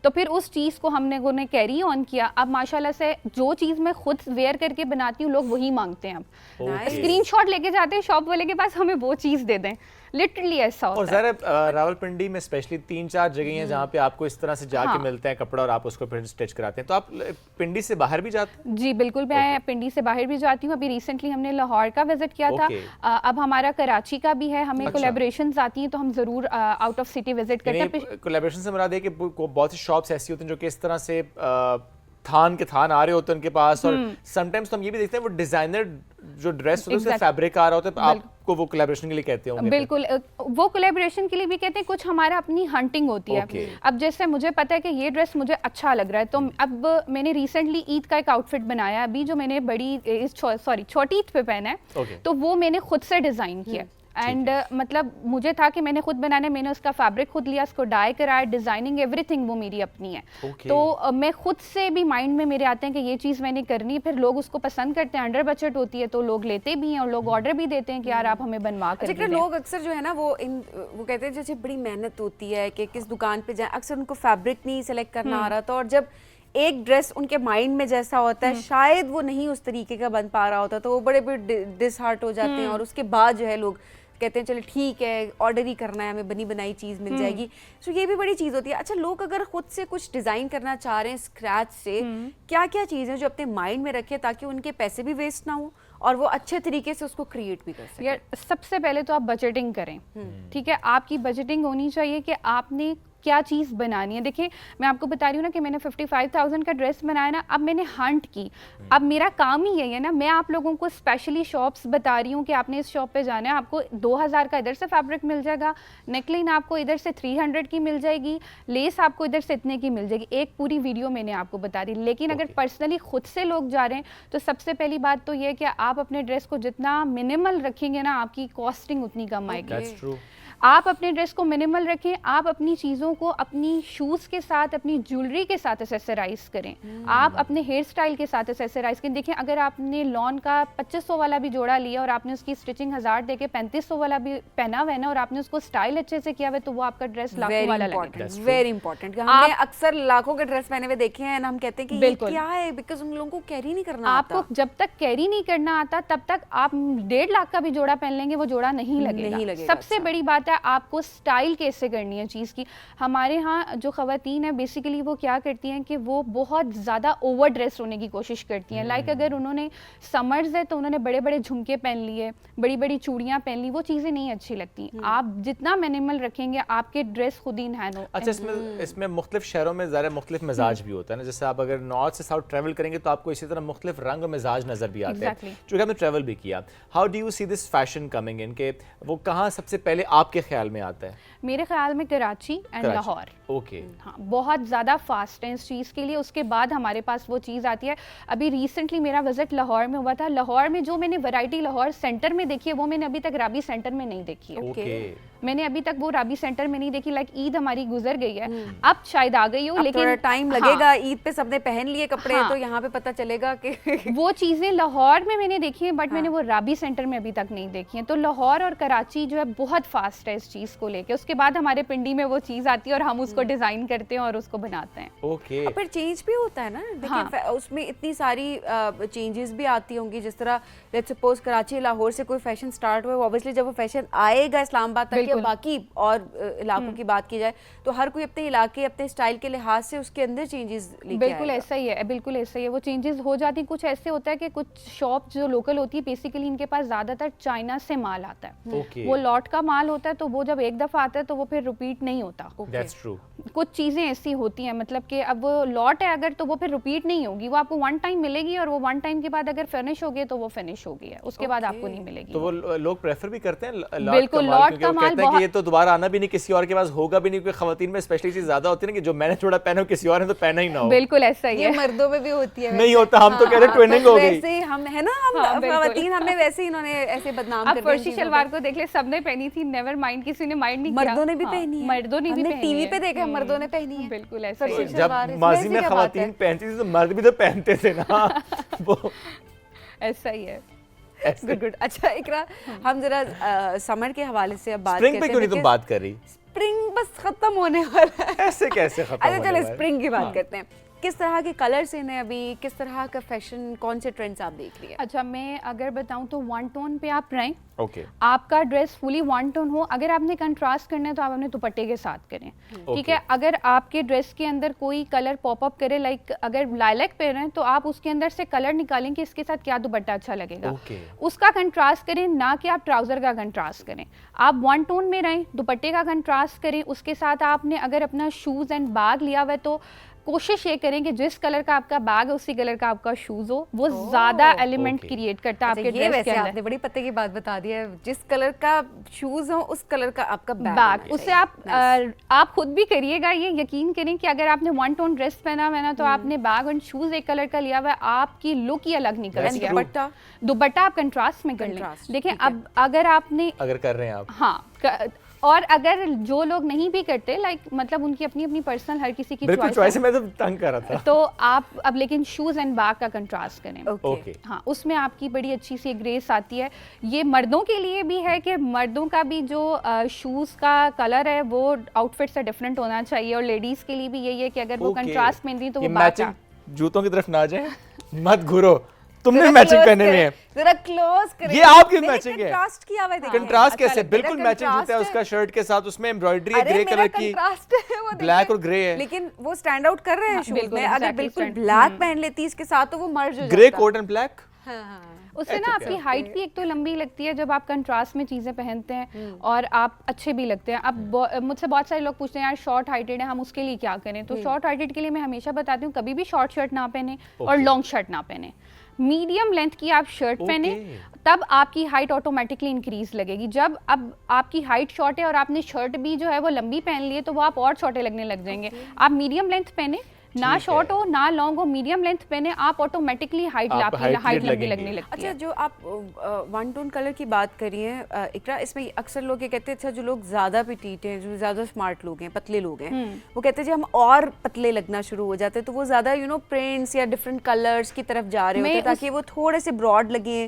तो फिर उस चीज़ को हमने कैरी ऑन किया। अब माशाल्लाह से जो चीज़ मैं खुद वेयर करके बनाती हूँ लोग वही मांगते हैं। अब स्क्रीनशॉट लेके जाते हैं शॉप वाले के पास, हमें वो चीज़ दे दें, लिटरली ऐसा और होता है। ज़रा रावलपिंडी में स्पेशली 3-4 जगह हैं जहाँ पे आपको इस तरह से जाके हाँ। मिलता है कपड़ा और आप उसको फिर स्टिच कराते हैं। तो आप पिंडी से बाहर भी जाते हैं? जी बिल्कुल, मैं पिंडी से बाहर भी जाती हूँ। अभी रिसेंटली हमने लाहौर का विजिट किया था, Okay. अब हमारा कराची का भी है, हमें अच्छा। कोलैबोरेशंस आती हैं तो हम ज़रूर आउट ऑफ सिटी विजिट करते हैं। कोलैबोरेशन से मुराद है कि बहुत सी शॉप्स ऐसी होती हैं जो कि इस तरह से थान के थान आ रहे होते हैं उनके पास, और समटाइम्स तो हम ये भी देखते हैं वो डिजाइनर जो ड्रेस होता है उसमें फैब्रिक आ रहा होता है, आपको वो कोलैबोरेशन के लिए कहते होंगे। बिल्कुल, वो कोलैबोरेशन के लिए भी कहते हैं, कुछ हमारा अपनी हंटिंग होती है। Okay. अब जैसे मुझे पता है कि ये ड्रेस मुझे अच्छा लग रहा है, तो अब मैंने रिसेंटली ईद का एक आउटफिट बनाया अभी, जो मैंने छोटी ईद पे पहना है, Okay. तो वो मैंने खुद से डिज़ाइन किया। एंड मतलब मुझे था कि मैंने खुद बनाना है, मैंने उसका फैब्रिक खुद लिया, उसको डाई कराया, डिजाइनिंग एवरीथिंग वो मेरी अपनी है। तो मैं खुद से भी माइंड में मेरे आते हैं कि ये चीज़ मैंने करनी है, फिर लोग उसको पसंद करते हैं, अंडर बजट होती है तो लोग लेते भी हैं और लोग ऑर्डर भी देते हैं कि यार आप हमें बनवा कर अच्छा, लोग अक्सर जो है ना वो कहते हैं जैसे बड़ी मेहनत होती है कि किस दुकान पे जाए, अक्सर उनको फैब्रिक नहीं सिलेक्ट करना आ रहा था, और जब एक ड्रेस उनके माइंड में जैसा होता है शायद वो नहीं उस तरीके का बन पा रहा होता, तो वो बड़े बड़े डिसहार्ट हो जाते हैं, और उसके बाद जो है लोग कहते हैं चलो ठीक है ऑर्डर ही करना है, हमें बनी बनाई चीज़ मिल जाएगी। तो ये भी बड़ी चीज़ होती है। अच्छा, लोग अगर खुद से कुछ डिज़ाइन करना चाह रहे हैं स्क्रैच से, क्या क्या चीज़ें जो अपने माइंड में रखें ताकि उनके पैसे भी वेस्ट ना हो और वो अच्छे तरीके से उसको क्रिएट भी कर सकें? यार सबसे पहले तो आप बजटिंग करें, ठीक है, आपकी बजटिंग होनी चाहिए कि आपने क्या चीज़ बनानी है। देखिए मैं आपको बता रही हूँ ना कि मैंने 55,000 का ड्रेस बनाया ना, अब मैंने हंट की, अब मेरा काम ही यही है ना, मैं आप लोगों को स्पेशली शॉप्स बता रही हूँ कि आपने इस शॉप पे जाना है, आपको 2000 का इधर से फैब्रिक मिल जाएगा, नेकलाइन आपको इधर से 300 की मिल जाएगी, लेस आपको इधर से इतने की मिल जाएगी, एक पूरी वीडियो मैंने आपको बता दी। लेकिन अगर पर्सनली खुद से लोग जा रहे हैं तो सबसे पहली बात तो ये है कि आप अपने ड्रेस को जितना मिनिमल रखेंगे ना, आपकी कॉस्टिंग उतनी कम आएगी। आप अपने ड्रेस को मिनिमल रखें, आप अपनी चीज़ों को अपनी शूज़ के साथ, अपनी ज्वेलरी के साथ एसेसराइज करें, आप अपने हेयर स्टाइल के साथ एसेसराइज करें। देखिए अगर आपने लॉन का 2500 वाला भी जोड़ा लिया और आपने उसकी स्टिचिंग 1000 देके 3500 वाला भी पहना हुआ है ना, और आपने उसको स्टाइल अच्छे से किया हुआ है, तो वो आपका ड्रेस लाखों वाला लगेगा। Very important. हमने अक्सर लाखों के ड्रेस पहने हुए देखे हैं, हम कहते हैं कि ये क्या है, बिकॉज उन लोगों को कैरी नहीं करना आता। आपको जब तक कैरी नहीं करना आता तब तक आप 1.5 लाख का भी जोड़ा पहन लेंगे, वो जोड़ा नहीं लगेगा। सबसे बड़ी बात है आपको स्टाइल कैसे करनी है चीज़ की। हमारे यहाँ जो ख़वातीन है बेसिकली वो क्या करती हैं कि वो बहुत ज़्यादा ओवर ड्रेस होने की कोशिश करती हैं। लाइक अगर उन्होंने समर्स है तो उन्होंने बड़े बड़े झुमके पहन लिए, बड़ी बड़ी चूड़ियाँ पहन ली, वो चीज़ें नहीं अच्छी लगती। आप जितना मिनिमल रखेंगे आपके ड्रेस खुद ही इनहैंस हो। अच्छा, इसमें मुख्तलिफ शहरों में ज़रा मुख्तलिफ मिजाज भी होता है ना, जैसे आप अगर नॉर्थ से साउथ ट्रैवल करेंगे तो आपको इसी तरह मुख्तलिफ रंग और मिजाज नज़र भी आते हैं, चूँकि आपने ट्रैवल भी किया। How do you see this fashion coming in, के वो कहाँ सबसे पहले आपके ख्याल में आता है? मेरे ख्याल में कराची एंड लाहौर। ओके। हाँ, बहुत ज़्यादा फास्ट है इस चीज़ के लिए। उसके बाद हमारे पास वो चीज़ आती है। अभी रिसेंटली मेरा विजिट लाहौर में हुआ था। लाहौर में जो मैंने वैरायटी लाहौर सेंटर में देखी है वो मैंने अभी तक राबी सेंटर में नहीं देखी है। ओके। मैंने अभी तक वो राबी सेंटर में नहीं देखी। लाइक ईद हमारी गुजर गई है, अब शायद आ गई हो, लेकिन टाइम लगेगा। ईद पे सबने पहन लिए कपड़े, तो यहाँ पे पता चलेगा कि वो चीज़ें लाहौर में मैंने देखी है, बट मैंने वो राबी सेंटर में अभी तक नहीं देखी है। तो लाहौर और कराची जो है बहुत फास्ट है इस चीज़ को लेके। उसके बाद हमारे पिंडी में वो चीज़ आती है और हम उसको डिज़ाइन करते हैं और उसको बनाते हैं। ओके। फिर चेंज भी होता है ना, देखिए उसमें इतनी सारी चेंजेस भी आती होंगी। जिस तरह लेट्स सपोज कराची लाहौर से कोई फैशन स्टार्ट हुआ, ऑब्वियसली जब वो फैशन आएगा इस्लामाबाद तक या बाकी और इलाकों की बात की जाए तो हर कोई अपने इलाके अपने स्टाइल के लिहाज से उसके अंदर चेंजेस लेके आएगा। बिल्कुल ऐसा ही है, बिल्कुल ऐसा ही है। वो चेंजेस हो जाती हैं। कुछ ऐसे होता है कि कुछ शॉप जो लोकल होती है बेसिकली इनके पास ज़्यादातर चाइना से माल आता है। वो लॉट का माल होता है, तो वो जब एक दफ़ा आता है तो वो फिर रिपीट नहीं होता। That's true. कुछ चीज़ें ऐसी होती हैं, मतलब कि अब वो लॉट है अगर, तो वो फिर रिपीट नहीं होगी, वो आपको वन टाइम मिलेगी और वो वन टाइम के बाद अगर फिनिश हो गई तो वो फिनिश हो गई है, उसके बाद आपको नहीं मिलेगी। तो वो लोग प्रेफर भी करते हैं बिल्कुल, लॉट का माल कहते हैं कि ये तो दोबारा आना भी नहीं, किसी और के पास होगा भी नहीं, क्योंकि खवातीन में स्पेशली चीज ज्यादा होती है ना कि जो मैंने थोड़ा पहना हो किसी और ने तो पहना ही ना हो। बिल्कुल ऐसा ही है। मर्दों में भी होती है। नहीं होता, हम तो कह रहे हैं ट्रेनिंग हो गई। वैसे हम है ना, हम खवातीन हमें वैसे इन्होंने ऐसे बदनाम कर दिया। अब फर्शी शलवार को देख ले, सबने पहनी थी, नेवर माइंड, किसी ने माइंड नहीं किया। मर्दों ने भी पहनी है, मर्दों ने भी पहनी है, टीवी पे देखा मर्दों ने पहनी है। बिल्कुल ऐसा फर्शी ही है। शलवार, जब माजी में खवातीन पहनती थी तो मर्द भी तो पहनते थे ना। वो ऐसा ही है। Good good. अच्छा इकरा, हम जरा समर के हवाले से अब बात करते हैं। स्प्रिंग पे क्यों नहीं तुम बात कर रही? स्प्रिंग बस खत्म होने वाला है। ऐसे कैसे खत्म? अच्छा चलो स्प्रिंग की बात करते हैं। किस तरह के कलर्स हैं अभी, किस तरह का फैशन, कौन से ट्रेंड्स आप देख रही हैं? अच्छा मैं अगर बताऊं तो वन टोन पे आप रहें। ओके। आपका ड्रेस फुली वन टोन हो। अगर आपने कंट्रास्ट करना है तो आप अपने दुपट्टे के साथ करें, ठीक है। अगर आपके ड्रेस के अंदर कोई कलर पॉप अप करे, लाइक अगर लाइलैक पे रहें तो आप उसके अंदर से कलर निकालें कि इसके साथ क्या दुपट्टा अच्छा लगेगा, उसका कंट्रास्ट करें, ना कि आप ट्राउजर का कंट्रास्ट करें। आप वन टोन में रहें, दुपट्टे का कंट्रास्ट करें, उसके साथ आपने अगर अपना शूज एंड बैग लिया हुआ है तो कोशिश ये करें कि जिस कलर का आपका बैग है उसी कलर का आपका शूज हो, वो ज्यादा एलिमेंट क्रिएट करता है अच्छा, आपके ये ड्रेस के वैसे अंदर। आपने बड़ी पते की बात बता दी है, जिस कलर का शूज हो उस कलर का आपका बैग, उससे आप खुद भी करिएगा, ये यकीन करें कि अगर आपने वन टोन ड्रेस पहना हुआ है ना, तो आपने बैग और शूज एक कलर का लिया हुआ है, आपकी लुक ही अलग निकल That's रही है। true. दुपट्टा आप कंट्रास्ट में कर लें। देखिए अब अगर आपने अगर कर रहे हैं आप, हाँ और अगर जो लोग नहीं भी करते, लाइक मतलब उनकी अपनी अपनी पर्सनल, हर किसी की बिल्कुल चॉइस चॉइस है, मैं तो तंग कर रहा था। तो आप अब लेकिन शूज एंड बैग का कंट्रास्ट करें। ओके, हाँ, उसमें आपकी बड़ी अच्छी सी ग्रेस आती है। ये मर्दों के लिए भी है कि मर्दों का भी जो शूज़ का कलर है वो आउटफिट से डिफरेंट होना चाहिए, और लेडीज़ के लिए भी यही है कि अगर वो कंट्रास्ट में दी तो वो मैचिंग जूतों की तरफ ना जाए, मत घुरो, तुमने मैचिंग पहने हुए हैं, जरा क्लोज करें। ये आपकी मैचिंग है। कंट्रास्ट किया हुआ है, देखिए। कंट्रास्ट अच्छा कैसे? लग रहा है, बिल्कुल मेरा मैचिंग होता है contrast उसका शर्ट के साथ, उसमें एम्ब्रॉयडरी है अरे ग्रे मेरा कलर की, contrast है, वो देखिए। ब्लैक और ग्रे है, लेकिन वो स्टैंड आउट कर रहे हैं शूज बिल्कुल, में। अगर exactly बिल्कुल stand- ब्लैक पहन लेती इसके साथ तो वो मर्ज हो ग्रे जाता। Coat and black. उससे ना आपकी हाइट भी एक तो लंबी लगती है जब आप कंट्रास्ट में चीज़ें पहनते हैं, और आप अच्छे भी लगते हैं। अब मुझसे बहुत सारे लोग पूछते हैं यार शॉर्ट हाइटेड है, हम उसके लिए क्या करें? तो शॉर्ट हाइटेड के लिए मैं हमेशा बताती हूँ कभी भी शॉर्ट शर्ट ना पहने और लॉन्ग शर्ट ना पहने, मीडियम लेंथ की आप शर्ट पहने, तब आपकी हाइट ऑटोमेटिकली इंक्रीज लगेगी। जब अब आपकी हाइट शॉर्ट है और आपने शर्ट भी जो है वो लंबी पहन ली है, तो वो आप और छोटे लगने लग जाएंगे। आप मीडियम लेंथ पहने, ना शॉर्ट हो ना लॉन्ग हो, मीडियम लेंथ पहने, आप ऑटोमेटिकली हाइट लंबी लगने लगती अच्छा, है। जो आप वन टोन कलर की बात करी है इकरा, इसमें अक्सर लोग ये कहते हैं, अच्छा जो लोग ज़्यादा पिटीट हैं, जो ज़्यादा स्मार्ट लोग हैं, पतले लोग हैं, वो कहते हैं जी हम और पतले लगना शुरू हो जाते हैं, तो वो ज़्यादा प्रिंट्स या डिफरेंट कलर्स की तरफ जा रहे होते हैं ताकि वो थोड़े से ब्रॉड लगे।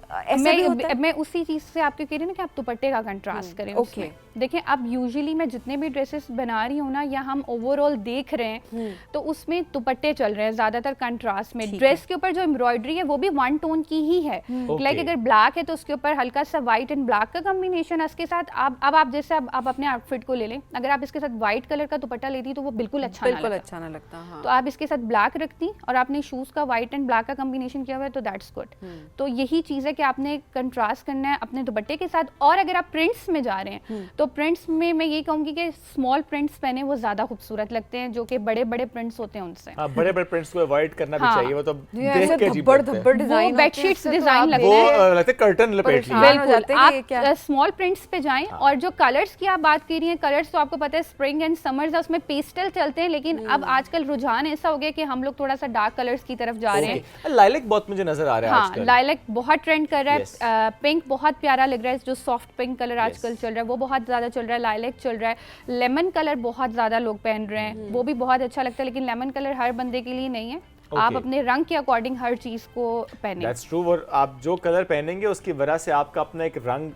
ऐसा भी होता है? मैं उसी चीज से आपको कह रही हूँ ना कि आप दुपट्टे का कंट्रास्ट करें उसमें। देखिए अब यूजुअली मैं जितने भी ड्रेसेस बना रही हूँ ना, या हम ओवरऑल देख रहे हैं, तो उसमें दुपट्टे चल रहे हैं ज्यादातर कंट्रास्ट में। ड्रेस के ऊपर जो एम्ब्रॉयडरी है वो भी वन टोन की ही है। लाइक अगर ब्लैक है तो उसके ऊपर हल्का सा व्हाइट एंड ब्लैक का कॉम्बिनेशन है। इसके साथ अब आप जैसे आप अपने आउटफिट को ले लें, अगर आप इसके साथ व्हाइट कलर का दुपट्टा लेती तो वो बिल्कुल अच्छा ना लगता। हाँ। तो आप इसके साथ ब्लैक रखती और आपने शूज का व्हाइट एंड ब्लैक का कॉम्बिनेशन किया हुआ है, तो दैट्स गुड। तो यही चीज़ है कि आपने कंट्रास्ट करना है अपने दुपट्टे के साथ। और अगर आप प्रिंट्स में जा रहे हैं, तो प्रिंट्स में मैं ये कहूंगी कि स्मॉल प्रिंट्स पहने, वो ज्यादा खूबसूरत लगते हैं, जो कि बड़े बड़े प्रिंट्स होते हैं उनसे। बड़े बड़े प्रिंट्स को अवॉइड करना भी चाहिए, वो तो देख के अजीब धब्बड़ लगता है। धब्बड़ डिजाइन, वो बेडशीट्स डिजाइन लगते वो हैं, लगता है कर्टन लपेट लिया। बिल्कुल। आप स्मॉल प्रिंट्स पे जाएं। और जो कलर्स की आप बात कर रही हैं, कलर्स तो आपको पता है स्प्रिंग एंड समर्स है, उसमें पेस्टल चलते हैं, लेकिन अब आजकल रुझान ऐसा हो गया कि हम लोग थोड़ा सा डार्क कलर्स की तरफ जा रहे हैं। लाइलैक बहुत मुझे नजर आ रहा है आजकल। लाइलैक बहुत ट्रेंड कर रहा है। पिंक बहुत प्यारा लग रहा है, जो सॉफ्ट पिंक कलर आजकल चल रहा है वो बहुत ज्यादा चल रहा है। लाइलैक चल रहा है, लेमन कलर बहुत ज्यादा लोग पहन रहे हैं, वो भी बहुत अच्छा लगता है, लेकिन लेमन कलर हर बंदे के लिए नहीं है। आप अपने रंग के अकॉर्डिंग हर चीज को पहने। That's true. और आप जो कलर पहनेंगे उसकी वजह से आपका अपना एक रंग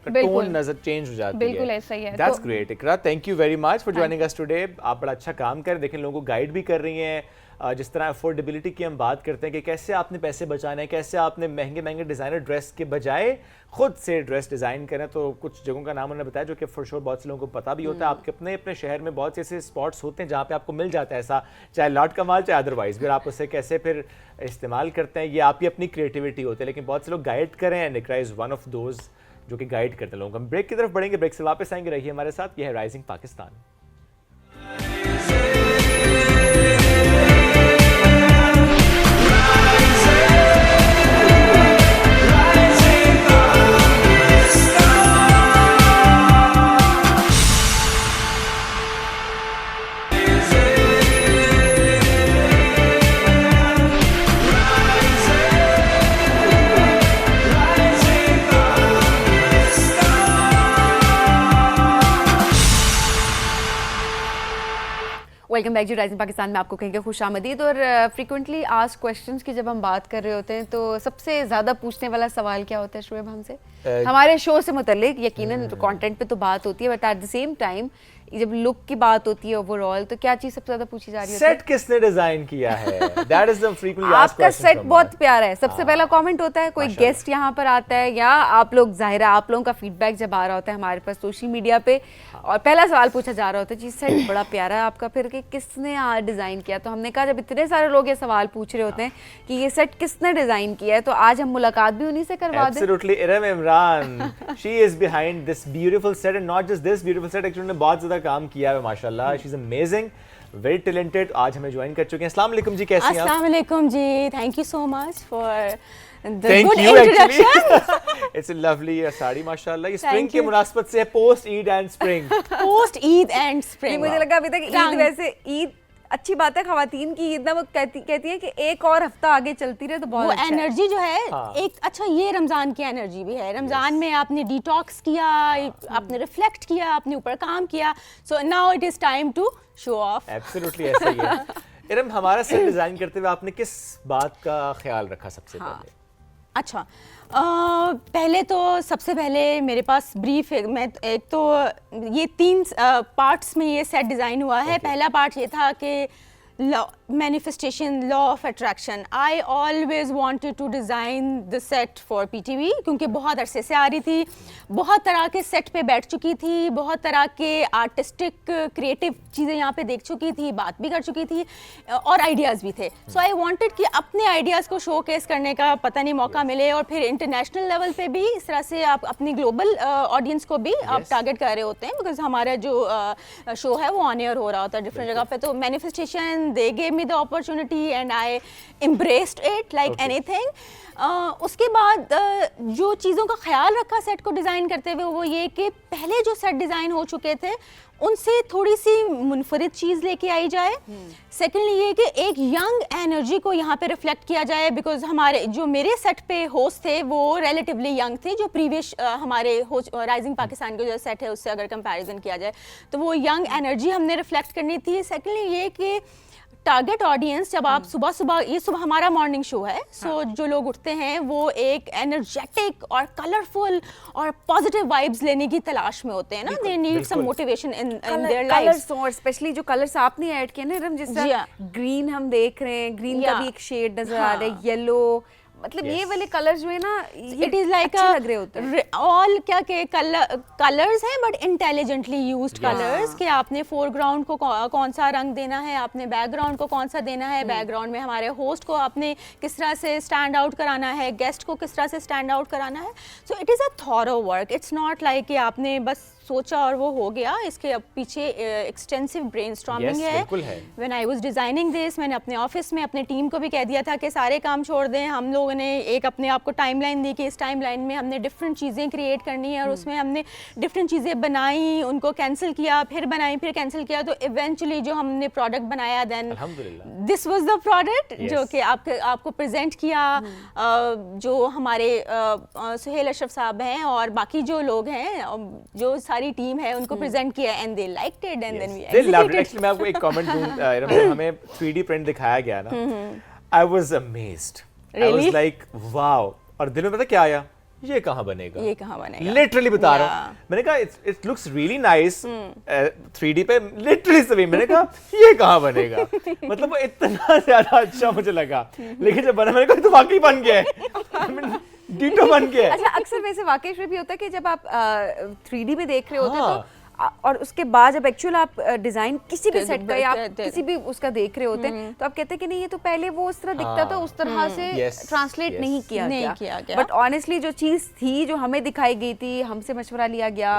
टोन नजर चेंज हो जाती है। बिल्कुल ऐसा ही है। That's great. Iqra, thank you very much for joining us today. आप बड़ा अच्छा काम कर रहे हैं, देखें लोगों को गाइड भी कर रही हैं। जिस तरह अफोर्डेबिलिटी की हम बात करते हैं कि कैसे आपने पैसे बचाने हैं, कैसे आपने महंगे महंगे डिज़ाइनर ड्रेस के बजाय खुद से ड्रेस डिज़ाइन करें, तो कुछ जगहों का नाम उन्होंने बताया जो कि फॉर श्योर बहुत से लोगों को पता भी होता है। आपके अपने अपने शहर में बहुत से ऐसे स्पॉट्स होते हैं जहाँ पे आपको मिल जाता है ऐसा, चाहे लॉट का माल चाहे अदरवाइज, फिर आप उसे कैसे फिर इस्तेमाल करते हैं, ये आपकी अपनी क्रिएटिविटी होती है। लेकिन बहुत से लोग गाइड करें, and Iqra is one of those जो कि गाइड करते हैं लोगों को। हम ब्रेक की तरफ बढ़ेंगे, ब्रेक से वापस आएंगे, रहिए हमारे साथ। यह है राइजिंग पाकिस्तान। वेलकम बैक जी राइजिंग पाकिस्तान में आपको कहेंगे खुश आमदीद। और फ्रीक्वेंटली आस्क्ड क्वेश्चंस की जब हम बात कर रहे होते हैं, तो सबसे ज़्यादा पूछने वाला सवाल क्या होता है शुएब हमसे? हमारे शो से मुतल्लिक यकीनन कंटेंट पे तो बात होती है, but at the same time जब लुक की बात होती है ओवरऑल, तो क्या चीज सबसे ज्यादा पूछी जा रही है? सेट किसने डिजाइन किया है? That is the frequently asked आपका क्वेश्चन। सेट बहुत प्यारा है। सबसे पहला कमेंट होता है, कोई गेस्ट यहाँ पर आता है, या आप लोग, जाहिर है आप लोगों का फीडबैक जब आ रहा होता है हमारे पास सोशल मीडिया पे, और पहला सवाल पूछा जा रहा होता है जी सेट बड़ा प्यारा है आपका, फिर कि किसने डिजाइन किया? तो हमने कहा जब इतने सारे लोग ये सवाल पूछ रहे होते हैं कि ये सेट किसने डिजाइन किया है, तो आज हम मुलाकात भी उन्हीं से करवा दें। Absolutely, Iram Imran, she is behind this beautiful set, and not just this beautiful set, actually उन्होंने बहुत ज़्यादा काम किया है माशाल्लाह, she's amazing। वेरी टैलेंटेड, आज हमें ज्वाइन कर चुके हैं। अस्सलाम वालेकुम जी, कैसी हैं आप? अस्सलाम वालेकुम जी, thank you so much for the Thank good you actually. Introduction. It's a lovely sari माशाल्लाह, ये Thank स्प्रिंग के you. मुनासबत से है, post Eid and spring. Post Eid and नहीं, स्प्रिंग। मुझे लगा अभी तक ईद, रंग। वैसे ईद अच्छी बात है, खवातीन की ईद ना वो कहती है कि एक और हफ्ता आगे चलती रहे तो वो बहुत अच्छा है। एनर्जी जो है हाँ। एक अच्छा, ये रमज़ान की एनर्जी भी है। रमज़ान में आपने डिटॉक्स किया, आपने रिफ्लेक्ट किया, अपने ऊपर काम किया, so now it is time to show off. Absolutely ऐसा ही है। इरम, हमारा सेट डिजाइन करते हुए आपने किस बात का ख्याल रखा सबसे पहले? अच्छा, पहले तो सबसे पहले मेरे पास ब्रीफ है। मैं एक तो ये 3 पार्ट्स में ये सेट डिज़ाइन हुआ है। पहला पार्ट ये था कि manifestation, law of attraction. I always wanted to design the set for PTV, क्योंकि बहुत अरसे से आ रही थी, बहुत तरह के सेट पे बैठ चुकी थी, बहुत तरह के आर्टिस्टिक क्रिएटिव चीज़ें यहाँ पे देख चुकी थी, बात भी कर चुकी थी, और आइडियाज़ भी थे। सो आई वांटेड कि अपने आइडियाज़ को शोकेस करने का पता नहीं मौका मिले, और फिर इंटरनेशनल लेवल पे भी इस तरह से आप अपनी ग्लोबल ऑडियंस को भी आप टारगेट कर रहे होते हैं, बिकॉज हमारा जो शो है वो ऑन एयर हो रहा होता है डिफरेंट जगह पे। तो manifestation, they gave me the opportunity and I embraced it like anything. उसके बाद जो चीज़ों का ख्याल रखा सेट को डिज़ाइन करते हुए, वो ये कि पहले जो सेट डिज़ाइन हो चुके थे उनसे थोड़ी सी मुनफरिद चीज़ लेके आई जाए। सेकेंडली ये कि एक यंग एनर्जी को यहाँ पे रिफ्लेक्ट किया जाए, बिकॉज हमारे जो मेरे सेट पे होस्ट थे वो रिलेटिवली यंग थे, जो प्रीवियस हमारे राइजिंग पाकिस्तान के जो सेट है उससे अगर कंपैरिजन किया जाए तो वो यंग एनर्जी हमने रिफ्लेक्ट करनी थी। सेकेंडली ये कि टारगेट ऑडियंस, जब आप सुबह सुबह, ये सुबह हमारा मॉर्निंग शो है, सो जो लोग उठते हैं वो एक एनर्जेटिक और कलरफुल और पॉजिटिव वाइब्स लेने की तलाश में होते हैं ना, they need some motivation in their lives. Colours, और स्पेशली जो कलर्स आपने ऐड किए ना, जिस जी हाँ। ग्रीन हम देख रहे हैं, ग्रीन का Yeah. भी एक शेड नजर आ रहा है, येलो, मतलब ये वाले कलर्स जो है ना, ये इट इज लाइक अच्छे लग रहे होते हैं। ऑल क्या के कलर्स हैं, बट इंटेलिजेंटली यूज्ड कलर्स, कि आपने फोरग्राउंड को कौन सा रंग देना है, आपने बैकग्राउंड को कौन सा देना है, बैकग्राउंड में हमारे होस्ट को आपने किस तरह से स्टैंड आउट कराना है, गेस्ट को किस तरह से स्टैंड आउट कराना है। So it is a thorough work, it's not like कि आपने बस सोचा और वो हो गया। इसके अब पीछे एक्सटेंसिव ब्रेनस्टॉर्मिंग Yes, है। बिल्कुल है। When I was designing this, मैंने अपने ऑफिस में अपने टीम को भी कह दिया था कि सारे काम छोड़ दें। हम लोगों ने एक अपने आप को टाइमलाइन दी कि इस टाइमलाइन में हमने डिफरेंट चीज़ें क्रिएट करनी है, और उसमें हमने डिफरेंट चीज़ें बनाई, उनको कैंसिल किया, फिर बनाई, फिर कैंसिल किया, तो इवेंचुअली जो हमने प्रोडक्ट बनाया, देन अल्हम्दुलिल्लाह this was the product Yes. जो कि आपको प्रेजेंट किया। जो हमारे सुहेल अशरफ साहब हैं और बाकी जो लोग हैं, जो सारी टीम है, उनको प्रेजेंट किया, and they liked it, and then we They loved it. Executed. Actually, मैं आपको एक कमेंट दूं, हमें 3D प्रिंट दिखाया गया ना, I was amazed. I was Really? like, wow. और दिल में पता क्या आया, ये कहाँ बनेगा? ये कहाँ बनेगा? लिटरली बता रहा Yeah. हूँ, मैंने कहा it looks really nice 3D पे, लिटरली सभी मैंने कहा ये कहाँ बनेगा, मतलब वो इतना ज्यादा अच्छा मुझे लगा, लेकिन जब बना मैंने कहा तो वाकई बन गया है, डिटो बन गया है। अच्छा, अक्सर वैसे वाकई में भी होता है कि जब आप 3D में देख रहे होते हैं हाँ। तो और उसके बाद जब एक्चुअल आप डिजाइन किसी भी कर- सेट का या आप कर- किसी भी उसका देख रहे होते हैं तो आप कहते हैं कि नहीं, ये तो पहले वो उस तरह दिखता था, उस तरह से Yes, ट्रांसलेट yes. नहीं किया नहीं गया। किया गया। बट ऑनेस्टली जो चीज़ थी, जो हमें दिखाई गई थी, हमसे मशवरा लिया गया,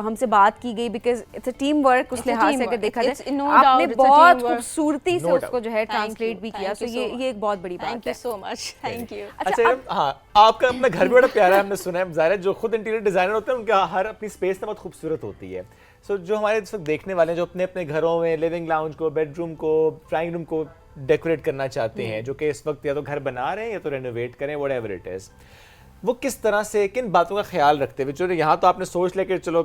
हमसे बात की गई, because it's a team work, उस It's a लिहाज से अगर teamwork. देखा It's जाए no आपने doubt, it's a बहुत teamwork. खूबसूरती से No उसको doubt. जो है Thank ट्रांसलेट you, भी किया, thank तो you so ये एक बहुत बड़ी थैंक बात यू है। So much, thank you. अच्छा हाँ, आपका अपना घर भी बड़ा प्यारा है, हमने सुना है। ज़ाहिर है जो खुद इंटीरियर डिजाइनर होते हैं उनका हर अपनी स्पेस ना बहुत खूबसूरत होती है। सो जो हमारे इस वक्त देखने वाले हैं, जो अपने अपने घरों में लिविंग लाउंज को, बेडरूम को, ड्राइंग रूम को डेकोरेट करना चाहते हैं, जो कि इस वक्त या तो घर बना रहे हैं या तो रेनोवेट करें, व्हाटएवर इट इज़, वो किस तरह से किन बातों का ख्याल रखते हुए, जो यहाँ तो आपने सोच लिया कि चलो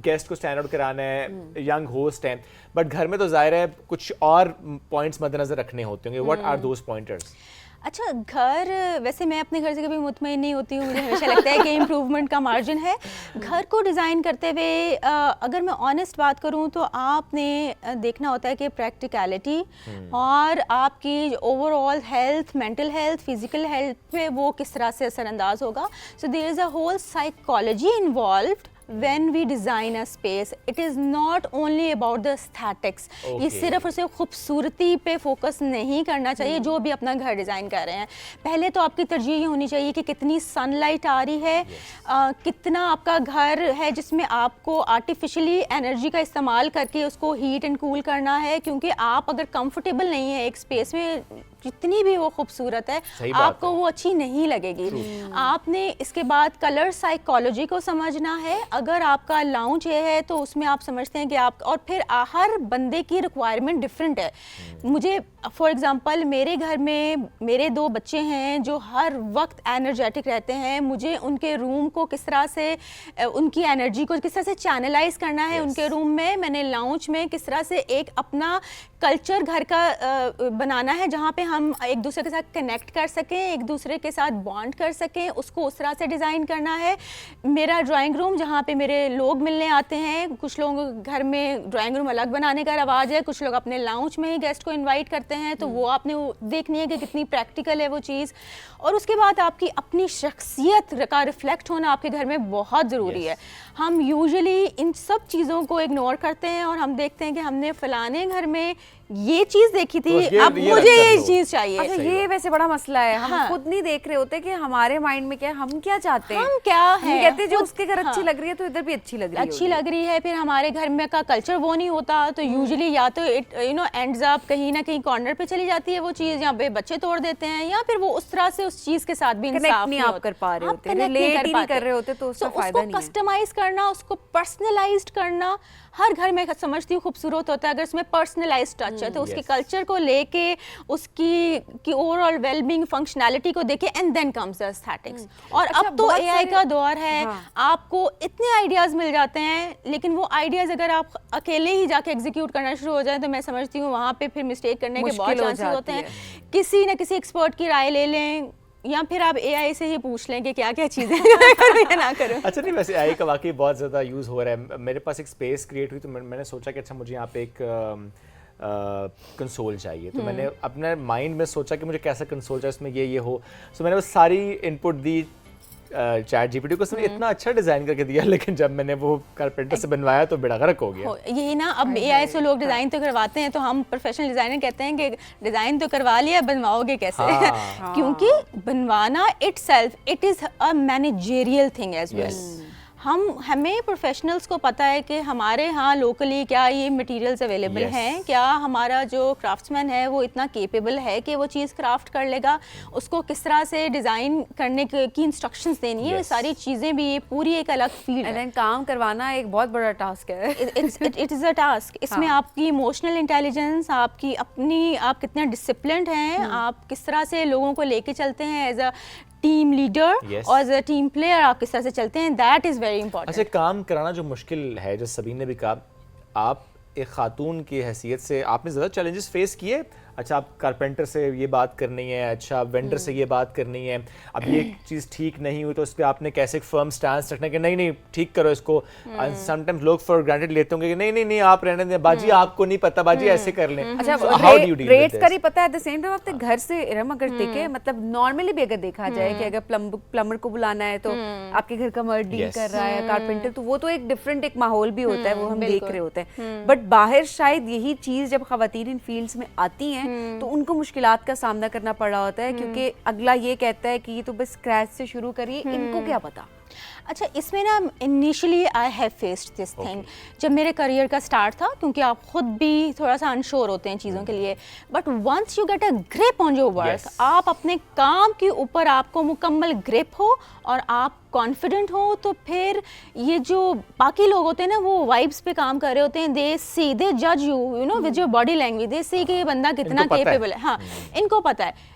गेस्ट को स्टैंड आउट कराना है, यंग होस्ट हैं, बट घर में तो जाहिर है कुछ और पॉइंट्स मद्देनजर रखने होते होंगे, व्हाट आर दोज पॉइंटर्स? अच्छा, घर, वैसे मैं अपने घर से कभी मुतमईन नहीं होती हूँ, मुझे हमेशा लगता है कि इम्प्रूवमेंट का मार्जिन है। घर को डिज़ाइन करते हुए अगर मैं ऑनेस्ट बात करूँ तो आपने देखना होता है कि प्रैक्टिकलिटी और आपकी overall health, mental health, physical health पे वो किस तरह से असरअंदाज होगा। So there is a whole psychology involved when we design a space it is not only about the aesthetics, ये सिर्फ और सिर्फ खूबसूरती पे फोकस नहीं करना चाहिए जो भी अपना घर डिज़ाइन कर रहे हैं। पहले तो आपकी तरजीह ये होनी चाहिए कि कितनी सनलाइट आ रही है, कितना आपका घर है जिसमें आपको आर्टिफिशियली एनर्जी का इस्तेमाल करके उसको हीट एंड कूल करना है, क्योंकि आप अगर कंफर्टेबल नहीं है एक स्पेस में, जितनी भी वो खूबसूरत है आपको वो अच्छी नहीं लगेगी। आपने इसके बाद कलर साइकोलॉजी को समझना है। अगर आपका लाउंज है तो उसमें आप समझते हैं कि आप, और फिर हर बंदे की रिक्वायरमेंट डिफरेंट है। मुझे फॉर एग्जांपल मेरे घर में मेरे 2 बच्चे हैं जो हर वक्त एनर्जेटिक रहते हैं, मुझे उनके रूम को किस तरह से, उनकी एनर्जी को किस तरह से चैनलाइज करना है उनके रूम में, मैंने लाउंज में किस तरह से एक अपना कल्चर घर का बनाना है जहाँ पे हम एक दूसरे के साथ कनेक्ट कर सकें, एक दूसरे के साथ बॉन्ड कर सकें, उसको उस तरह से डिज़ाइन करना है। मेरा ड्राइंग रूम जहाँ पे मेरे लोग मिलने आते हैं, कुछ लोग घर में ड्राइंग रूम अलग बनाने का रवाज है, कुछ लोग अपने लाउंज में ही गेस्ट को इनवाइट करते हैं, तो वो आपने देखनी है कि कितनी प्रैक्टिकल है वो चीज़। और उसके बाद आपकी अपनी शख्सियत का रिफ्लेक्ट होना आपके घर में बहुत ज़रूरी है। हम यूजुअली इन सब चीज़ों को इग्नोर करते हैं और हम देखते हैं कि हमने फलाने घर में ये चीज़ देखी थी, अब मुझे ये चीज़ चाहिए। अच्छा, ये वैसे बड़ा मसला है, हम खुद नहीं देख रहे होते कि हमारे माइंड में क्या है, हम क्या चाहते हैं, हम क्या है, हम कहते हैं जो उसके घर अच्छी लग रही है तो इधर भी अच्छी लग रही है, फिर हमारे घर में का कल्चर वो नहीं होता, तो यूजुअली या तो इट एंड्स अप कहीं ना कहीं कॉर्नर पे चली जाती है वो चीज़, यहाँ पे बच्चे तोड़ देते हैं, या फिर वो उस तरह से उस चीज़ के साथ भी इंसाफ नहीं आप कर पा रहे होते, रिलेट ही नहीं कर रहे होते, तो उसका फायदा नहीं है। कस्टमाइज करना, उसको पर्सनलाइज्ड करना, हर घर में समझती हूँ खूबसूरत होता है अगर उसमें पर्सनलाइज्ड टच है, तो उसके कल्चर को लेके, उसकी ओवरऑल वेलबींग फंक्शनैलिटी को देखे, and then comes the aesthetics. और अब तो एआई का दौर है, आपको इतने आइडियाज मिल जाते हैं, लेकिन वो आइडियाज अगर आप अकेले ही जाके एग्जीक्यूट करना शुरू हो जाए तो मैं समझती हूँ वहाँ पे फिर मिस्टेक करने के बहुत चांसेस होते हैं। किसी न किसी एक्सपर्ट की राय ले लें, या फिर आप एआई से ही पूछ लें कि क्या क्या चीज़ें करूँ या ना करूँ। अच्छा, नहीं वैसे एआई का वाकई बहुत ज़्यादा यूज़ हो रहा है। मेरे पास एक स्पेस क्रिएट हुई तो मैंने सोचा कि अच्छा मुझे यहाँ पे एक कंसोल चाहिए, तो मैंने अपने माइंड में सोचा कि मुझे कैसा कंसोल चाहिए, उसमें ये हो, सो मैंने वो सारी इनपुट दी चैट जीपीटी को, उसने इतना अच्छा डिज़ाइन करके दिया, लेकिन जब मैंने वो कारपेंटर से बनवाया तो बेड़ा गर्क हो गया। यही ना, अब एआई से लोग डिज़ाइन तो करवाते हैं, तो हम प्रोफेशनल डिज़ाइनर कहते हैं कि डिज़ाइन तो करवा लिया, बनवाओगे कैसे? क्योंकि बनवाना it is a managerial thing as well. हमें प्रोफेशनल्स को पता है कि हमारे यहाँ लोकली क्या ये मटेरियल्स अवेलेबल हैं, क्या हमारा जो क्राफ्ट्समैन है वो इतना केपेबल है कि वो चीज़ क्राफ्ट कर लेगा, उसको किस तरह से डिज़ाइन करने की इंस्ट्रक्शंस देनी है, ये सारी चीज़ें भी, ये पूरी एक अलग फील्ड है। काम करवाना एक बहुत बड़ा टास्क है। It is a task. इसमें आपकी इमोशनल इंटेलिजेंस, आपकी अपनी, आप कितना डिसिप्लिन्ड हैं, आप किस तरह से लोगों को लेके चलते हैं एज अ टीम लीडर और एज अ टीम प्लेयर, आप किस तरह से चलते हैं, दैट इज़ वेरी इंपॉर्टेंट। अच्छा, काम कराना जो मुश्किल है, जो सबीन ने भी कहा, आप एक खातून की हैसियत से आपने ज़्यादा चैलेंजेस फेस किए? अच्छा, आप कारपेंटर से ये बात करनी है, अच्छा वेंडर से ये बात करनी है, अब ये चीज़ ठीक नहीं हुई तो उस पर आपने कैसे एक फर्म स्टैंस रखना कि नहीं ठीक करो इसको। समटाइम्स लोग फॉर ग्रांटेड लेते होंगे कि नहीं आप रहने दें बाजी, आपको नहीं पता बाजी, ऐसे कर लें। अच्छा, रेट्स का नहीं पता है, एट द सेम टाइम आपके घर से इरम अगर देखे, मतलब नॉर्मली भी अगर देखा जाए कि अगर प्लम्बर को बुलाना है तो आपके घर का मर्द डील कर रहा है, कारपेंटर, तो वो तो एक डिफरेंट एक माहौल भी होता है, वो हम देख रहे होते हैं। बट बाहर शायद यही चीज़ जब खवातीन इन फील्ड्स में आती हैं तो उनको मुश्किलात का सामना करना पड़ रहा होता है, क्योंकि अगला ये कहता है कि ये तो बस स्क्रैच से शुरू करिए, इनको क्या पता। अच्छा, इसमें ना initially I have faced this thing जब मेरे करियर का स्टार्ट था, क्योंकि आप खुद भी थोड़ा सा अनश्योर होते हैं चीज़ों के लिए, but once you get a grip on your work, आप अपने काम के ऊपर आपको मुकम्मल ग्रिप हो और आप कॉन्फिडेंट हो, तो फिर ये जो बाकी लोग होते हैं ना, वो वाइब्स पे काम कर रहे होते हैं, दे जज you know with your body language, they see कि ये बंदा कितना केपेबल है। हाँ, इनको पता है,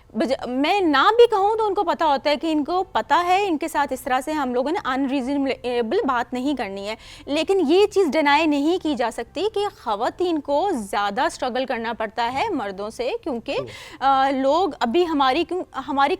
मैं ना भी कहूँ तो उनको पता होता है कि इनको पता है इनके साथ इस तरह से हम लोगों ने अनरीजनेबल बात नहीं करनी है। लेकिन ये चीज़ डिनाई नहीं की जा सकती कि ख़वातीन को ज़्यादा स्ट्रगल करना पड़ता है मर्दों से, क्योंकि लोग अभी हमारी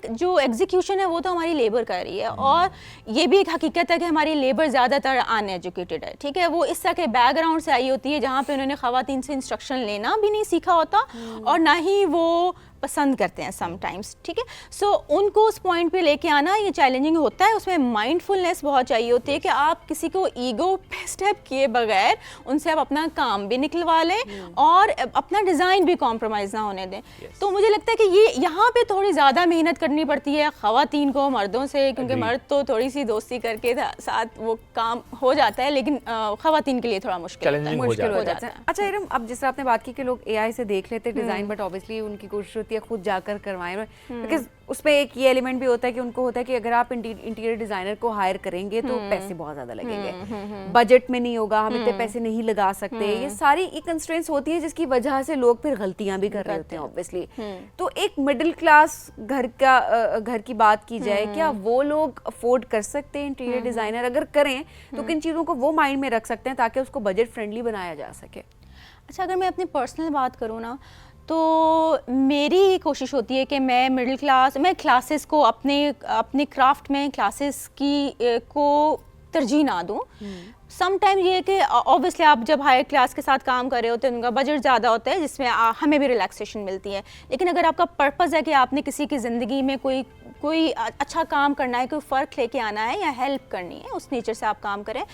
जो एग्जीक्यूशन है वो तो हमारी लेबर कर रही है, और ये भी एक हकीकत है कि हमारी लेबर ज़्यादातर अनएजुकेटेड है, ठीक है, वो इस तरह के बैकग्राउंड से आई होती है जहाँ पे उन्होंने ख़वातीन से इंस्ट्रक्शन लेना भी नहीं सीखा होता और ना ही वो पसंद करते हैं समटाइम्स, ठीक है। सो उनको उस पॉइंट पे लेके आना ये चैलेंजिंग होता है, उसमें माइंडफुलनेस बहुत चाहिए होती है कि आप किसी को ईगो पे स्टेप किए बगैर उनसे आप अपना काम भी निकलवा लें और अपना डिज़ाइन भी कॉम्प्रोमाइज़ ना होने दें। तो मुझे लगता है कि ये यहाँ पे थोड़ी ज़्यादा मेहनत करनी पड़ती है ख़वातीन को मर्दों से, क्योंकि मर्द तो थोड़ी सी दोस्ती करके साथ वो काम हो जाता है, लेकिन ख़वातीन के लिए थोड़ा मुश्किल हो जाता है। अच्छा इरम, अब जिस तरह आपने बात की कि लोग एआई से देख लेते हैं डिज़ाइन, बट ऑब्वियसली उनकी कोशिश होती है खुद जाकर करवाएं, बिकॉज उसमें एक ये एलिमेंट भी होता है कि उनको होता है कि अगर आप इंटीरियर डिज़ाइनर को हायर करेंगे तो पैसे बहुत ज़्यादा लगेंगे, बजट में नहीं होगा, हम इतने पैसे नहीं लगा सकते, ये सारी एक कंस्ट्रेंट्स होती है जिसकी वजह से लोग फिर गलतियां भी कर रहे होते हैं ऑब्वियसली। तो एक मिडिल क्लास घर की बात की जाए, क्या वो लोग अफोर्ड कर सकते हैं इंटीरियर डिज़ाइनर? अगर करें तो किन चीज़ों को वो माइंड में रख सकते हैं ताकि उसको बजट फ्रेंडली बनाया जा सके? अच्छा, अगर मैं अपनी पर्सनल बात करूँ ना, तो मेरी कोशिश होती है कि मैं मिडिल क्लास, मैं क्लासेस को अपने क्राफ्ट में क्लासेस की को तरजीह ना दूँ। सम टाइम ये है कि ऑब्वियसली आप जब हायर क्लास के साथ काम कर रहे होते हैं उनका बजट ज़्यादा होता है, जिसमें हमें भी रिलैक्सेशन मिलती है। लेकिन अगर आपका पर्पस है कि आपने किसी की ज़िंदगी में कोई अच्छा काम करना है, कोई फ़र्क लेके आना है या हेल्प करनी है, उस नेचर से आप काम करें,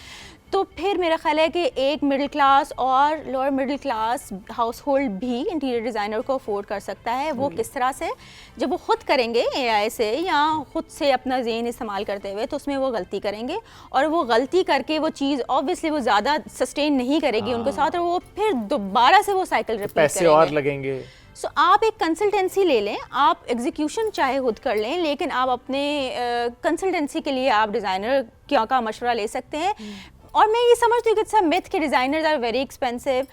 तो फिर मेरा ख्याल है कि एक मिडिल क्लास और lower middle class house hold भी इंटीरियर डिज़ाइनर को अफोर्ड कर सकता है। वो किस तरह से, जब वो ख़ुद करेंगे एआई से या ख़ुद से अपना ज़हन इस्तेमाल करते हुए, तो उसमें वो गलती करेंगे और वो गलती करके वो चीज़ ऑब्वियसली वो ज़्यादा सस्टेन नहीं करेगी उनके साथ, और वो फिर दोबारा से वो साइकिल रिपीट करेंगे, पैसे और लगेंगे। सो आप एक कंसल्टेंसी ले लें, आप एग्जीक्यूशन चाहे खुद कर लें, लेकिन आप अपने कंसल्टेंसी के लिए आप डिज़ाइनर क्या का मशवरा ले सकते हैं। और मैं ये समझती हूँ कि इट्स अ मिथ कि डिज़ाइनर्स आर वेरी एक्सपेंसिव।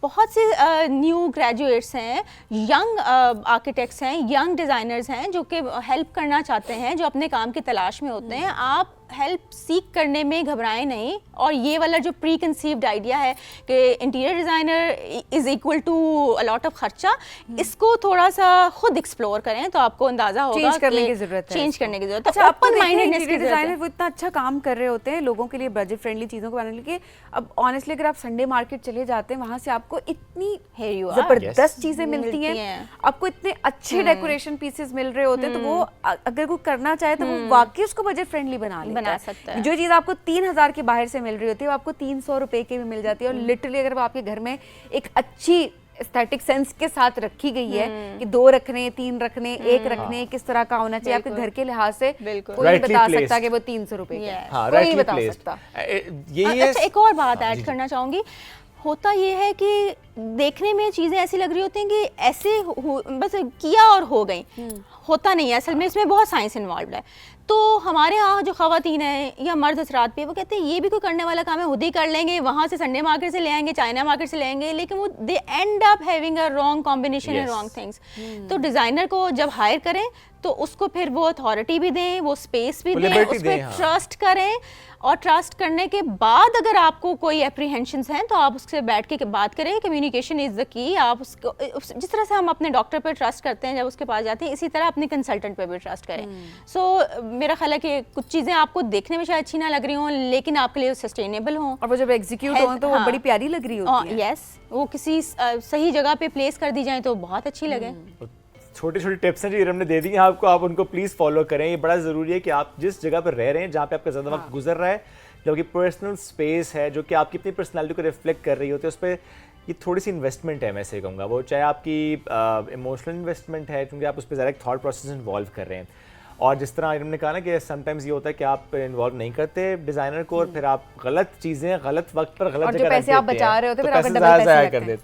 बहुत से न्यू ग्रेजुएट्स हैं, यंग आर्किटेक्ट्स हैं, यंग डिज़ाइनर्स हैं जो कि हेल्प करना चाहते हैं, जो अपने काम की तलाश में होते हैं। आप हेल्प सीख करने में घबराएं नहीं, और ये वाला जो प्री कंसीव्ड आइडिया है कि interior designer is equal to a lot of खर्चा, इसको थोड़ा सा खुद एक्सप्लोर करें तो आपको अंदाज़ा होगा चेंज करने की ज़रूरत है। चेंज करने की ज़रूरत है। अच्छा, ओपन माइंडेडनेस की डिज़ाइनर वो इतना अच्छा काम कर रहे होते हैं लोगों के लिए बजट फ्रेंडली चीज़ों को बनाने के लिए। अब ऑनेस्टली अगर आप संडे मार्केट चले जाते हैं, वहाँ से आपको इतनी ज़बरदस्त चीज़ें मिलती हैं, आपको इतने अच्छे डेकोरेशन पीसेस मिल रहे होते हैं, तो वो अगर कोई करना चाहे तो वो वाकई उसको बजट फ्रेंडली बना सकता है। जो चीज़ आपको 3000 के बाहर से मिल रही होती है वो आपको 300 रुपए की भी मिल जाती है। और लिटरली अगर वो आपके घर में एक अच्छी एस्थेटिक सेंस के साथ रखी गई है कि 2 रखने, 3 रखने, 1 रखने, किस तरह का होना चाहिए आपके घर के लिहाज से, कोई नहीं बता सकता कि वो 300 रुपए का है, कोई नहीं बता सकता। अच्छा, एक और बात ऐड करना चाहूँगी, होता ये है कि देखने में चीज़ें ऐसी लग रही होती हैं कि ऐसे बस किया और हो गई, होता नहीं है असल में, इसमें बहुत साइंस इन्वॉल्व है। तो हमारे यहाँ जो ख़वातीन हैं या मर्द हजरात पे, वो कहते हैं ये भी कोई करने वाला काम है, खुद ही कर लेंगे, वहाँ से संडे मार्केट से ले आएंगे, चाइना मार्केट से ले आएंगे, लेकिन वो they end up having a wrong combination and wrong things. तो डिज़ाइनर को जब हायर करें तो उसको फिर वो अथॉरिटी भी दें, वो स्पेस भी दें, उस पर ट्रस्ट करें, और ट्रस्ट करने के बाद अगर आपको कोई एप्रीहेंशंस हैं तो आप उससे बैठ के बात करें। Communication is the key. आप उसको जिस तरह से हम अपने डॉक्टर पर ट्रस्ट करते हैं जब उसके पास जाते हैं, इसी तरह अपने कंसल्टेंट पे भी ट्रस्ट करें। सो मेरा ख्याल है कि कुछ चीज़ें आपको देखने में शायद अच्छी ना लग रही हों, लेकिन आपके लिए सस्टेनेबल हों, और वो जब एग्जीक्यूट हो तो वो बड़ी प्यारी लग रही होती है। यस, वो किसी सही जगह पे प्लेस कर दी जाए तो बहुत अच्छी लगे। छोटी छोटी टिप्स हैं जो इरम ने दे दी हैं आपको, आप उनको प्लीज़ फॉलो करें। ये बड़ा ज़रूरी है कि आप जिस जगह पर रह रहे हैं, जहाँ पे आपका ज़्यादा वक्त गुजर रहा है, जो कि पर्सनल स्पेस है, जो कि आपकी अपनी पर्सनालिटी को रिफ्लेक्ट कर रही होती है, उस पर ये थोड़ी सी इन्वेस्टमेंट है, मैं से कहूँगा। वो चाहे आपकी इमोशनल इन्वेस्टमेंट है, क्योंकि आप उस पर ज़्यादा एक थॉट प्रोसेस इन्वॉल्व कर रहे हैं। और जिस तरह इन्होंने कहा ना कि समटाइम्स ये होता है कि आप इन्वॉल्व नहीं करते डिज़ाइनर को, और फिर आप गलत चीज़ें गलत वक्त पर गलत जगह, जो पैसे आप बचा रहे होते हैं, फिर आप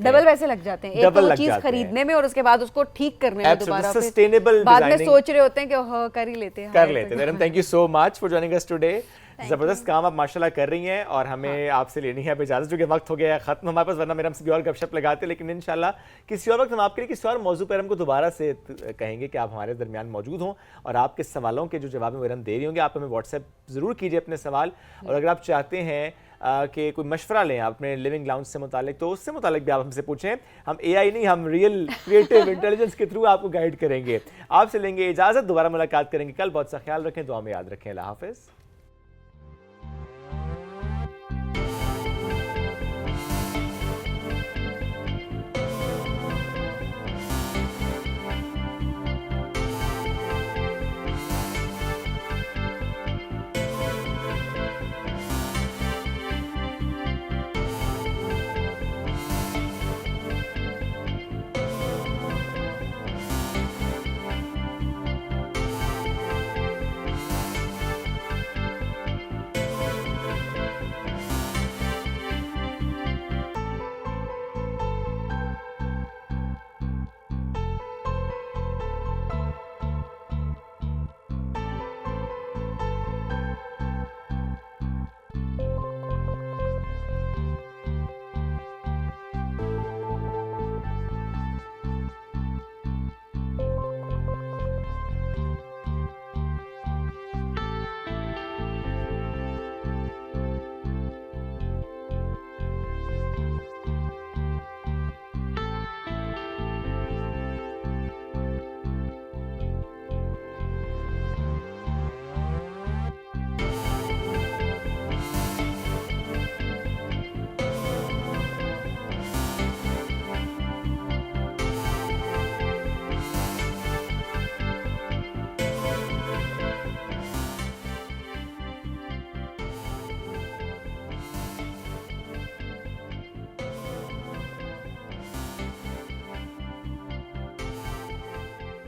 डबल पैसे लग जाते हैं, एक तो चीज़ खरीदने में और उसके बाद उसको ठीक करने में दोबारा, सस्टेनेबल बाद में सोच रहे होते हैं कि कर ही लेते हैं। Thank you so much for joining us today. ज़बरदस्त काम आप माशाल्लाह कर रही हैं, और हमें आपसे लेनी है अब इजाज़त, जो कि वक्त हो गया है ख़त्म हमारे पास, वरना मेरा हमसे भी और गपशप लगाते, लेकिन इंशाल्लाह किसी और वक्त हम आपके लिए किसी और मौजू पर हमको दोबारा से कहेंगे कि आप हमारे दरमियान मौजूद हों, और आपके सवालों के जो जवाब हम दे रही होंगे, आप हमें व्हाट्सएप ज़रूर कीजिए अपने सवाल। और अगर आप चाहते हैं कि कोई मशवरा लें अपने लिविंग लाउंज से मुतालिक, तो उससे मुतालिक भी आप हमसे पूछें। हम AI नहीं, हम रियल क्रिएटिव इंटेलिजेंस के थ्रू आपको गाइड करेंगे। आपसे लेंगे इजाज़त, दोबारा मुलाकात करेंगे कल। बहुत सा ख्याल रखें, दुआ में याद रखें। अल्लाह हाफ़िज़।